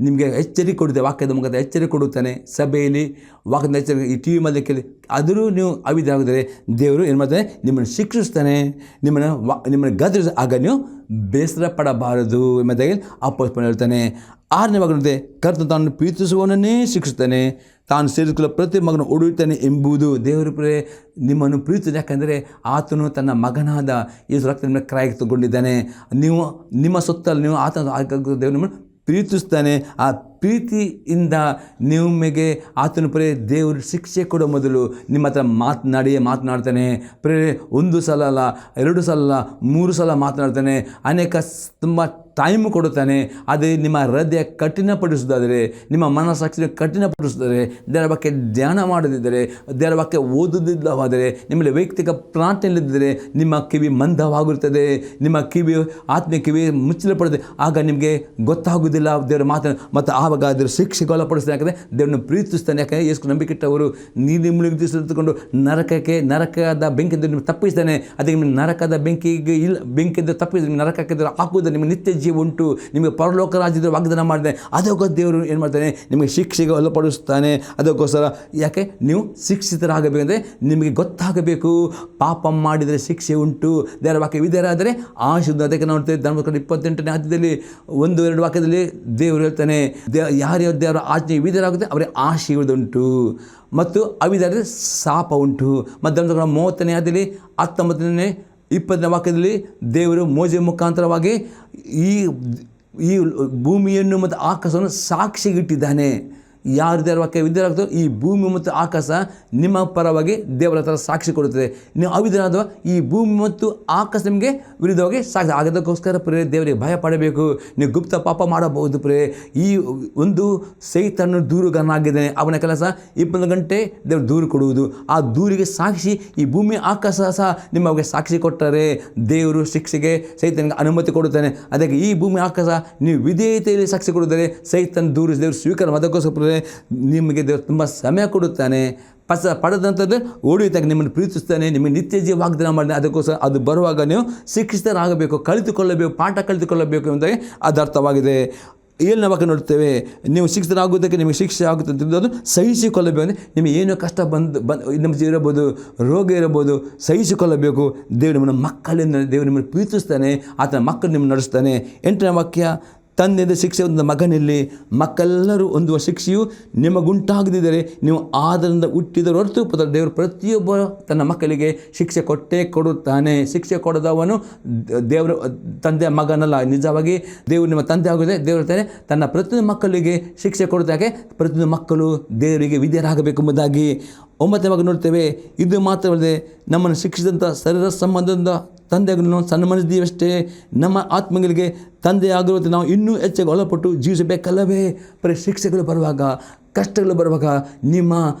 ನಿಮಗೆ ಎಚ್ಚರಿಕೆ ಕೊಡುತ್ತೆ, ವಾಕ್ಯದ ಮುಖಾಂತರ ಎಚ್ಚರಿಕೆ ಕೊಡುತ್ತಾನೆ. ಸಭೆಯಲ್ಲಿ ವಾಕ್ಯದ ಎಚ್ಚರಿಕೆ, ಈ ಟಿ ವಿ ಮಧ್ಯಕ್ಕೆ ಆದರೂ ನೀವು ಅವಿಧೇಯರಾಗಿದ್ದರೆ ದೇವರು ಏನು ಮಾಡ್ತಾನೆ, ನಿಮ್ಮನ್ನು ಶಿಕ್ಷಿಸ್ತಾನೆ, ನಿಮ್ಮನ್ನು ಗದರಿಸ. ಆಗ ನೀವು ಬೇಸರ ಪಡಬಾರದು ಎಂಬುದಾಗಿ ಅಪೊಸ್ತಲನು ಹೇಳ್ತಾನೆ. 6ನೇ ವಾಕ್ಯದಂತೆ, ಕರ್ತನು ತಾನು ಪ್ರೀತಿಸುವವನನ್ನೇ ಶಿಕ್ಷಿಸ್ತಾನೆ, ತಾನು ಸೇರಿಕೊಳ್ಳೋ ಪ್ರತಿ ಮಗನ ಹೊಡೆಯುತ್ತಾನೆ ಎಂಬುದು. ದೇವರು ನಿಮ್ಮನ್ನು ಪ್ರೀತಿಸಿ, ಯಾಕಂದರೆ ಆತನು ತನ್ನ ಮಗನಾದ ಯೇಸು ರಕ್ತ ನಿಮ್ಮನ್ನು ಕ್ರಯಕ್ಕೆ ತಗೊಂಡಿದ್ದಾನೆ. ನೀವು ನಿಮ್ಮ ಸೊತ್ತಲ್ಲಿ ನೀವು ದೇವರು ನಿಮ್ಮನ್ನು ಪ್ರೀತಿಸ್ತಾನೆ. ಆ ಪ್ರೀತಿಯಿಂದ ನಿಮಗೆ ಆತನು ದೇವರು ಶಿಕ್ಷೆ ಕೊಡೋ ಮೊದಲು ನಿಮ್ಮ ಹತ್ರ ಮಾತನಾಡ್ತಾನೆ. ಒಂದು ಸಲ ಅಲ್ಲ, 2 ಸಲ ಅಲ್ಲ, 3 ಸಲ ಮಾತನಾಡ್ತಾನೆ. ತುಂಬ ಟೈಮ್ ಕೊಡುತ್ತಾನೆ. ಅದೇ ನಿಮ್ಮ ಹೃದಯ ಕಠಿಣಪಡಿಸೋದಾದರೆ, ನಿಮ್ಮ ಮನಸ್ಸಾಕ್ಷಿ ಕಠಿಣಪಡಿಸಿದರೆ, ದೇವರ ಬಗ್ಗೆ ಧ್ಯಾನ ಮಾಡದಿದ್ದರೆ, ದೇವರ ಬಗ್ಗೆ ಓದುವುದಿಲ್ಲವಾದರೆ, ನಿಮ್ಮಲ್ಲಿ ವೈಯಕ್ತಿಕ ಪ್ರಾರ್ಥನೆಯಿಲ್ಲದಿದ್ದರೆ ನಿಮ್ಮ ಕಿವಿ ಮಂದವಾಗಿರುತ್ತದೆ, ನಿಮ್ಮ ಆತ್ಮೀಯ ಕಿವಿ ಮುಚ್ಚಲ್ಪಡುತ್ತೆ. ಆಗ ನಿಮಗೆ ಗೊತ್ತಾಗೋದಿಲ್ಲ ದೇವರ ಮಾತನ್ನು. ಮತ್ತು ಆವಾಗ ಅದರ ಶಿಕ್ಷೆಗೆ ಒಳಪಡಿಸ್ತಾನೆ. ಯಾಕಂದರೆ ದೇವರನ್ನು ಪ್ರೀತಿಸ್ತಾನೆ. ಯಾಕಂದರೆ ಯೇಸು ನಂಬಿಕೆಟ್ಟವರು ನೀರು ಮುಳುಗಿಸಿಕೊಂಡು ನರಕದ ಬೆಂಕಿಯಿಂದ ನಿಮಗೆ ತಪ್ಪಿಸ್ತಾನೆ. ಅದಕ್ಕೆ ನಿಮ್ಮ ನರಕದ ಬೆಂಕಿಯಿಂದ ತಪ್ಪಿಸಿ ನಿಮ್ಮ ನರಕಕ್ಕೆ ಹಾಕುವುದನ್ನು ನಿಮ್ಮ ನಿತ್ಯ ಜೀವ ಉಂಟು, ನಿಮಗೆ ಪರಲೋಕ ರಾಜ್ಯದ ವಾಗ್ದಾನ ಮಾಡಿದೆ. ಅದಕ್ಕೋಸ್ಕರ ದೇವರು ಏನು ಮಾಡ್ತಾನೆ, ನಿಮಗೆ ಶಿಕ್ಷೆಗೆ ಒಳಪಡಿಸ್ತಾನೆ. ಅದಕ್ಕೋಸ್ಕರ ಯಾಕೆ ನೀವು ಶಿಕ್ಷಿತರಾಗಬೇಕಂದ್ರೆ ನಿಮಗೆ ಗೊತ್ತಾಗಬೇಕು, ಪಾಪ ಮಾಡಿದರೆ ಶಿಕ್ಷೆ ಉಂಟು, ದೇವರ ವಾಕ್ಯ ವಿಧೇಯರಾದರೆ ಆಶೀರ್ವಾದ. ಅದಕ್ಕೆ ನಾವು ಧರ್ಮಕಾಂಡ 28ನೇ ಅಧ್ಯಾಯದಲ್ಲಿ 1-2 ವಾಕ್ಯದಲ್ಲಿ ದೇವರು ಹೇಳ್ತಾನೆ, ಯಾರ್ಯಾವ ದೇವರ ಆಜ್ಞೆ ವಿಧೇಯರಾಗುತ್ತೆ ಅವರಿಗೆ ಆಶೀರ್ವಾದ ಉಂಟು ಮತ್ತು ಅವಿಧೇಯರಾದರೆ ಶಾಪ ಉಂಟು. ಮತ್ತು ಧರ್ಮಕಾಂಡ 30ನೇ ಅಧ್ಯಾಯದಲ್ಲಿ 19ನೇ 20ನೇ ವಾಕ್ಯದಲ್ಲಿ ದೇವರು ಮೋಶೆಯ ಮುಖಾಂತರವಾಗಿ ಈ ಭೂಮಿಯನ್ನು ಮತ್ತು ಆಕಾಶವನ್ನು ಸಾಕ್ಷಿಗಿಟ್ಟಿದ್ದಾನೆ. ಯಾರು ದೇವರ ವಾಕ್ಯ ವಿಧೇಯರಾಗ್ತೋ ಈ ಭೂಮಿ ಮತ್ತು ಆಕಾಶ ನಿಮ್ಮ ಪರವಾಗಿ ದೇವರ ಹತ್ರ ಸಾಕ್ಷಿ ಕೊಡುತ್ತದೆ. ನೀವು ಅವಿಧೇಯರಾದ ಈ ಭೂಮಿ ಮತ್ತು ಆಕಾಶ ನಿಮಗೆ ವಿರುದ್ಧವಾಗಿ ಸಾಕ್ಷಿ. ಅದಕ್ಕೋಸ್ಕರ ದೇವರಿಗೆ ಭಯ ಪಡಬೇಕು. ನೀವು ಗುಪ್ತ ಪಾಪ ಮಾಡಬಹುದು ಈ ಒಂದು ಸೈತಾನನು ದೂರುಗಾರನಾಗಿದ್ದಾನೆ. ಅವನ ಕೆಲಸ 20 ಗಂಟೆ ದೇವರು ದೂರು ಕೊಡುವುದು. ಆ ದೂರಿಗೆ ಸಾಕ್ಷಿ ಈ ಭೂಮಿ ಆಕಾಶ ಸಹ ನಿಮಗೆ ಸಾಕ್ಷಿ ಕೊಟ್ಟರೆ ದೇವರು ಶಿಕ್ಷೆಗೆ ಸೈತಾನಿಗೆ ಅನುಮತಿ ಕೊಡುತ್ತಾನೆ. ಅದಕ್ಕೆ ಈ ಭೂಮಿ ಆಕಾಶ ನೀವು ವಿಧೇಯತೆಯಲ್ಲಿ ಸಾಕ್ಷಿ ಕೊಡಿದರೆ ಸೈತಾನ ದೂರು ದೇವರು ಸ್ವೀಕಾರ. ಅದಕ್ಕೋಸ್ಕರ ನಿಮಗೆ ದೇವರು ತುಂಬ ಸಮಯ ಕೊಡುತ್ತಾನೆ. ಪಡೆದಂಥದ್ದು ಓಡಿದಾಗ ನಿಮ್ಮನ್ನು ಪ್ರೀತಿಸ್ತಾನೆ, ನಿಮಗೆ ನಿತ್ಯ ಜೀವ ವಾಗ್ದಾನ ಮಾಡಿದೆ. ಅದಕ್ಕೋಸ್ಕರ ಅದು ಬರುವಾಗ ನೀವು ಶಿಕ್ಷಿತರಾಗಬೇಕು, ಕಲಿತುಕೊಳ್ಳಬೇಕು, ಪಾಠ ಕಲಿತುಕೊಳ್ಳಬೇಕು ಎಂಬುದಾಗಿ ಅದು ಅರ್ಥವಾಗಿದೆ. 7ನೇ ವಾಕ್ಯ ನೋಡ್ತೇವೆ, ನೀವು ಶಿಕ್ಷಿತರಾಗುವುದಕ್ಕೆ ನಿಮಗೆ ಶಿಕ್ಷೆ ಆಗುತ್ತದೆ, ಅದು ಸಹಿಸಿಕೊಳ್ಳಬೇಕು. ಅಂದರೆ ನಿಮಗೆ ಏನೋ ಕಷ್ಟ ನಮ್ಮ ಜೀವ ಇರಬಹುದು, ರೋಗ ಇರಬಹುದು, ಸಹಿಸಿಕೊಳ್ಳಬೇಕು. ದೇವರು ನಿಮ್ಮನ್ನು ಮಕ್ಕಳಿಂದ ದೇವರು ನಿಮ್ಮನ್ನು ಪ್ರೀತಿಸ್ತಾನೆ, ಆತನ ಮಕ್ಕಳು ನಿಮ್ಮನ್ನು ನಡೆಸ್ತಾನೆ. 8ನೇ ವಾಕ್ಯ, ತಂದೆಯಿಂದ ಶಿಕ್ಷೆ ಹೊಂದಿದ ಮಗನಲ್ಲಿ ಮಕ್ಕಳೆಲ್ಲರೂ ಹೊಂದುವ ಶಿಕ್ಷೆಯು ನಿಮಗುಂಟಾಗದಿದ್ದರೆ ನೀವು ಆದರಿಂದ ಹುಟ್ಟಿದ ಹೊರತು ದೇವರು ಪ್ರತಿಯೊಬ್ಬ ತನ್ನ ಮಕ್ಕಳಿಗೆ ಶಿಕ್ಷೆ ಕೊಟ್ಟೇ ಕೊಡುತ್ತಾನೆ. ಶಿಕ್ಷೆ ಕೊಡದವನು ದೇವರು ತಂದೆಯ ಮಗನಲ್ಲ. ನಿಜವಾಗಿ ದೇವರು ನಿಮ್ಮ ತಂದೆ ಆಗಿದೆ. ದೇವರು ತನ್ನ ಪ್ರತಿಯೊಂದು ಮಕ್ಕಳಿಗೆ ಶಿಕ್ಷೆ ಕೊಡುತ್ತಾಗೆ. ಪ್ರತಿಯೊಂದು ಮಕ್ಕಳು ದೇವರಿಗೆ ವಿಧೇಯರಾಗಬೇಕೆಂಬುದಾಗಿ 9ನೇ ವಾಕ್ಯ ನೋಡ್ತೇವೆ. ಇದು ಮಾತ್ರವಲ್ಲದೆ ನಮ್ಮನ್ನು ಶಿಕ್ಷಿಸಿದಂಥ ಶರೀರ ಸಂಬಂಧದಿಂದ ತಂದೆಗಳನ್ನು ಸನ್ಮಾನಿಸಿದೀವಷ್ಟೇ, ನಮ್ಮ ಆತ್ಮಗಳಿಗೆ ತಂದೆಯಾಗಿರುವಂತೆ ನಾವು ಇನ್ನೂ ಹೆಚ್ಚಾಗಿ ಒಳಪಟ್ಟು ಜೀವಿಸಬೇಕಲ್ಲವೇ. ಶಿಕ್ಷೆಗಳು ಬರುವಾಗ, ಕಷ್ಟಗಳು ಬರುವಾಗ ನಿಮ್ಮ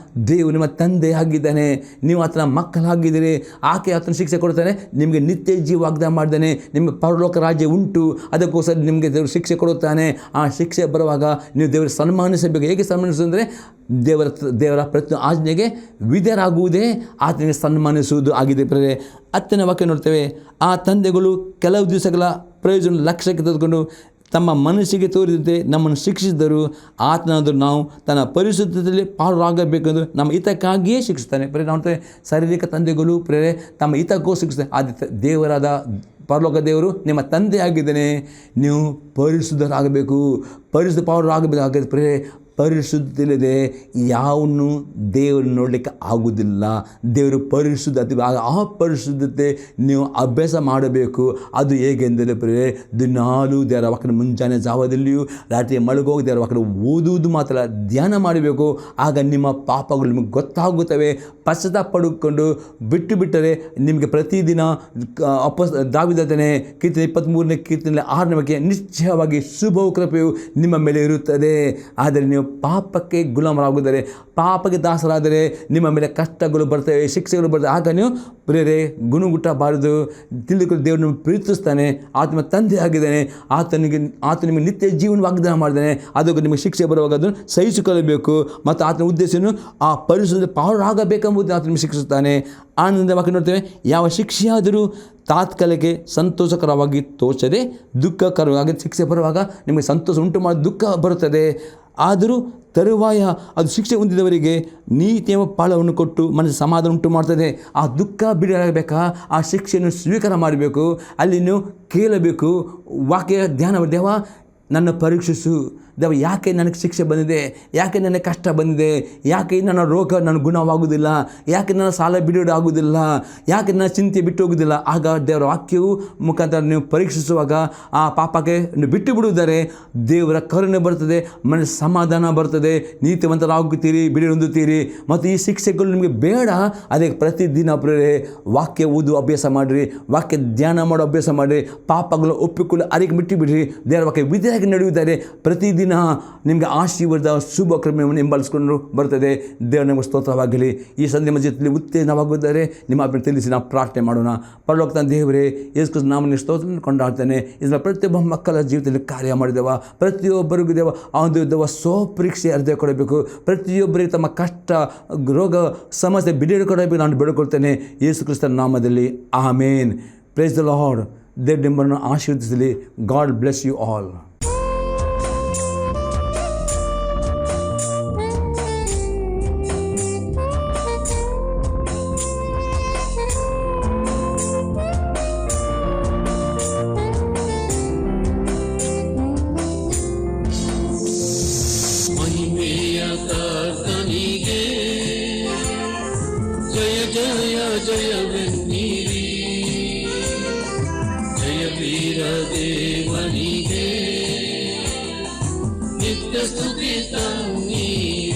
ದೇವರು ನಿಮ್ಮ ತಂದೆ ಆಗಿದ್ದಾನೆ, ನೀವು ಆತನ ಮಕ್ಕಳಾಗಿದ್ದೀರಿ. ಆಕೆ ಆತನ ಶಿಕ್ಷೆ ಕೊಡ್ತಾನೆ, ನಿಮಗೆ ನಿತ್ಯ ಜೀವ ವಾಗ್ದಾನ ಮಾಡಿದ್ದಾನೆ, ನಿಮಗೆ ಪರಲೋಕ ರಾಜ್ಯ ಉಂಟು. ಅದಕ್ಕೋಸ್ಕರ ನಿಮಗೆ ದೇವರು ಶಿಕ್ಷೆ ಕೊಡುತ್ತಾನೆ. ಆ ಶಿಕ್ಷೆ ಬರುವಾಗ ನೀವು ದೇವರು ಸನ್ಮಾನಿಸಬೇಕು. ಹೇಗೆ ಸನ್ಮಾನಿಸುವುದಂದರೆ ದೇವರ ಪ್ರತಿ ಆಜ್ಞೆಗೆ ವಿಧೇಯರಾಗುವುದೇ ಆತನಿಗೆ ಸನ್ಮಾನಿಸುವುದು ಆಗಿದೆ. 10ನೇ ವಾಕ್ಯ ನೋಡ್ತೇವೆ, ಆ ತಂದೆಗಳು ಕೆಲವು ದಿವಸಗಳ ಪ್ರಯೋಜನ ಲಕ್ಷ್ಯಕ್ಕೆ ತೆಗೆದುಕೊಂಡು ತಮ್ಮ ಮನಸ್ಸಿಗೆ ತೋರಿದಂತೆ ನಮ್ಮನ್ನು ಶಿಕ್ಷಿಸಿದರು. ಆತನಾದರೂ ನಾವು ತನ್ನ ಪರಿಶುದ್ಧತೆಯಲ್ಲಿ ಪಾಲುರಾಗಬೇಕೆಂದು ನಮ್ಮ ಹಿತಕ್ಕಾಗಿಯೇ ಶಿಕ್ಷಿಸ್ತಾನೆ. ನಾವು ಶಾರೀರಿಕ ತಂದೆಗಳು ತಮ್ಮ ಹಿತಕ್ಕೂ ಶಿಕ್ಷಿಸ್ತಾನೆ. ಆದರೆ ದೇವರಾದ ಪರಲೋಕ ದೇವರು ನಿಮ್ಮ ತಂದೆ ಆಗಿದ್ದಾನೆ. ನೀವು ಪರಿಶುದ್ಧರಾಗಬೇಕು, ಪರಿಶುದ್ಧ ಪೌರರಾಗಬೇಕಾಗುತ್ತೆ. ಪರಿಶುದ್ಧತೆ ಯಾವನ್ನು ದೇವರು ನೋಡಲಿಕ್ಕೆ ಆಗುವುದಿಲ್ಲ. ದೇವರು ಪರಿಶುದ್ಧತೆ, ಆ ಪರಿಶುದ್ಧತೆ ನೀವು ಅಭ್ಯಾಸ ಮಾಡಬೇಕು. ಅದು ಹೇಗೆಂದರೆ ದಿನಾಲೂ ದೇವರ ವಾಕ್ಯನ ಮುಂಜಾನೆ ಜಾವದಲ್ಲಿಯೂ ರಾತ್ರಿ ಮಲಗೋಗಿ ದೇವರ ವಾಕ್ಯನ ಓದುವುದು ಮಾತ್ರ ಧ್ಯಾನ ಮಾಡಬೇಕು. ಆಗ ನಿಮ್ಮ ಪಾಪಗಳು ನಿಮಗೆ ಗೊತ್ತಾಗುತ್ತವೆ. ಪಶ್ಚಾತ್ತಾಪ ಪಡ್ಕೊಂಡು ಬಿಟ್ಟರೆ ನಿಮಗೆ ಪ್ರತಿದಿನ ದಾವಿದನೇ ಕೀರ್ತನೆ 23ನೇ ಕೀರ್ತನೆ 6ನೇ ವಾಕ್ಯ ನಿಶ್ಚಯವಾಗಿ ಶುಭವು ಕೃಪೆಯು ನಿಮ್ಮ ಮೇಲೆ ಇರುತ್ತದೆ. ಆದರೆ ನೀವು ಪಾಪಕ್ಕೆ ಗುಲಾಮರಾಗಿದ್ದರೆ, ಪಾಪಕ್ಕೆ ದಾಸರಾದರೆ ನಿಮ್ಮ ಮೇಲೆ ಕಷ್ಟಗಳು ಬರ್ತವೆ, ಶಿಕ್ಷೆಗಳು ಬರ್ತವೆ. ಆಗ ನೀವು ಗುಣಗುಟ್ಟಬಾರದು. ತಿಳಿದುಕೊಂಡು ದೇವರು ನಿಮಗೆ ಪ್ರೀತಿಸ್ತಾನೆ, ಆತನ ತಂದೆ ಆಗಿದ್ದಾನೆ, ಆತ ನಿಮಗೆ ನಿತ್ಯ ಜೀವನ ವಾಗ್ದಾನ ಮಾಡಿದ್ದಾನೆ. ಅದಕ್ಕೆ ನಿಮಗೆ ಶಿಕ್ಷೆ ಬರುವಾಗ ಅದನ್ನು ಸಹಿಸಿಕೊಳ್ಳಬೇಕು. ಮತ್ತು ಆತನ ಉದ್ದೇಶವನ್ನು ಆ ಪರಿಶುದ್ಧ ಪಾವರಾಗಬೇಕೆಂಬುದು ಆತ ನಿಮಗೆ ಶಿಕ್ಷಿಸುತ್ತಾನೆ. ಆನಂದವಾಗಿ ನೋಡ್ತೇವೆ, ಯಾವ ಶಿಕ್ಷೆಯಾದರೂ ತಾತ್ಕಾಲಿಕ ಸಂತೋಷಕರವಾಗಿ ತೋಚದೆ ದುಃಖಕರವಾಗಿ ಶಿಕ್ಷೆ ಬರುವಾಗ ನಿಮಗೆ ಸಂತೋಷ ಉಂಟು ಮಾಡಿ ದುಃಖ ಬರುತ್ತದೆ. ಆದರೂ ತರುವಾಯ ಅದು ಶಿಕ್ಷೆ ಹೊಂದಿದವರಿಗೆ ನೀತಿಯ ಫಲವನ್ನು ಕೊಟ್ಟು ಮನಸ್ಸು ಸಮಾಧಾನ ಉಂಟು ಮಾಡ್ತದೆ. ಆ ದುಃಖ ಬಿಡಬೇಕಾ, ಆ ಶಿಕ್ಷೆಯನ್ನು ಸ್ವೀಕಾರ ಮಾಡಬೇಕು. ಅಲ್ಲಿ ನೀವು ಕೇಳಬೇಕು, ವಾಕ್ಯ ಧ್ಯಾನ, ದೇವ ನನ್ನ ಪರೀಕ್ಷಿಸು, ದೇವ ಯಾಕೆ ನನಗೆ ಶಿಕ್ಷೆ ಬಂದಿದೆ, ಯಾಕೆ ನನಗೆ ಕಷ್ಟ ಬಂದಿದೆ, ಯಾಕೆ ನನ್ನ ರೋಗ ನನ್ನ ಗುಣವಾಗುವುದಿಲ್ಲ, ಯಾಕೆ ನನ್ನ ಸಾಲ ಬಿಡುಗಡೆ ಆಗುವುದಿಲ್ಲ, ಯಾಕೆ ನನ್ನ ಚಿಂತೆ ಬಿಟ್ಟು ಹೋಗುವುದಿಲ್ಲ. ಆಗ ದೇವರ ವಾಕ್ಯವು ಮುಖಾಂತರ ನೀವು ಪರೀಕ್ಷಿಸುವಾಗ ಆ ಪಾಪಕ್ಕೆ ನೀವು ಬಿಟ್ಟು ಬಿಡುವುದರೆ ದೇವರ ಕರುಣೆ ಬರ್ತದೆ, ಮನಸ್ಸು ಸಮಾಧಾನ ಬರ್ತದೆ, ನೀತಿವಂತರಾಗುತ್ತೀರಿ, ಬಿಡುಗಡೆ ಹೊಂದುತ್ತೀರಿ. ಮತ್ತು ಈ ಶಿಕ್ಷೆಗಳು ನಿಮಗೆ ಬೇಡ. ಅದಕ್ಕೆ ಪ್ರತಿದಿನ ವಾಕ್ಯ ಓದು ಅಭ್ಯಾಸ ಮಾಡಿರಿ, ವಾಕ್ಯ ಧ್ಯಾನ ಮಾಡೋ ಅಭ್ಯಾಸ ಮಾಡಿರಿ, ಪಾಪಗಳು ಒಪ್ಪಿಕೊಂಡು ಅರಿಕೆ ಬಿಟ್ಟು ಬಿಡ್ರಿ. ದೇವರ ವಾಕ್ಯ ವಿಧಿಯಾಗಿ ನಡೆಯುತ್ತಾರೆ. ಪ್ರತಿದಿನ ನಿಮಗೆ ಆಶೀರ್ವಾದ ಶುಭ ಕ್ರಮವನ್ನು ಹಿಂಬಾಲಿಸಿಕೊಂಡು ಬರ್ತದೆ. ದೇವರ ನಿಮಗೆ ಸ್ತೋತ್ರವಾಗಲಿ. ಈ ಸಂಧ್ಯಾ ಮಧ್ಯದಲ್ಲಿ ಉತ್ತೇಜನವಾಗುತ್ತಾರೆ. ನಿಮ್ಮ ಅಭ್ಯರ್ಥಿ ತಿಳಿಸಿ ನಾವು ಪ್ರಾರ್ಥನೆ ಮಾಡೋಣ. ಪರಲೋಕ ದೇವರೇ, ಯೇಸು ಕ್ರಿಸ್ತ ನಾಮದಲ್ಲಿ ಸ್ತೋತ್ರ ಕೊಂಡಾಡ್ತಾನೆ. ಇದನ್ನು ಪ್ರತಿಯೊಬ್ಬ ಮಕ್ಕಳ ಜೀವಿತದಲ್ಲಿ ಕಾರ್ಯ ಮಾಡಿದೆವ. ಪ್ರತಿಯೊಬ್ಬರಿಗೂ ದೇವ ಆ ಒಂದು ಸ್ವಪರೀಕ್ಷೆ ಅರ್ಧ ಕೊಡಬೇಕು. ಪ್ರತಿಯೊಬ್ಬರಿಗೆ ತಮ್ಮ ಕಷ್ಟ, ರೋಗ, ಸಮಸ್ಯೆ ಬಿಡುಗಡೆ ಕೊಡಬೇಕು ನಾನು ಬೇಡಿಕೊಳ್ತೇನೆ ಯೇಸು ಕ್ರಿಸ್ತನ ನಾಮದಲ್ಲಿ. ಆಮೇನ್. Praise the lord. ದೇವರು ನಿಮ್ಮನ್ನು ಆಶೀರ್ವದಿಸಲಿ. God bless you all.
ಜಯವೆನ್ನಿರಿ, ಜಯ ವೀರ ದೇವನಿಗೆ ನಿತ್ಯ ಸ್ತುತಿ ತನ್ನಿರಿ.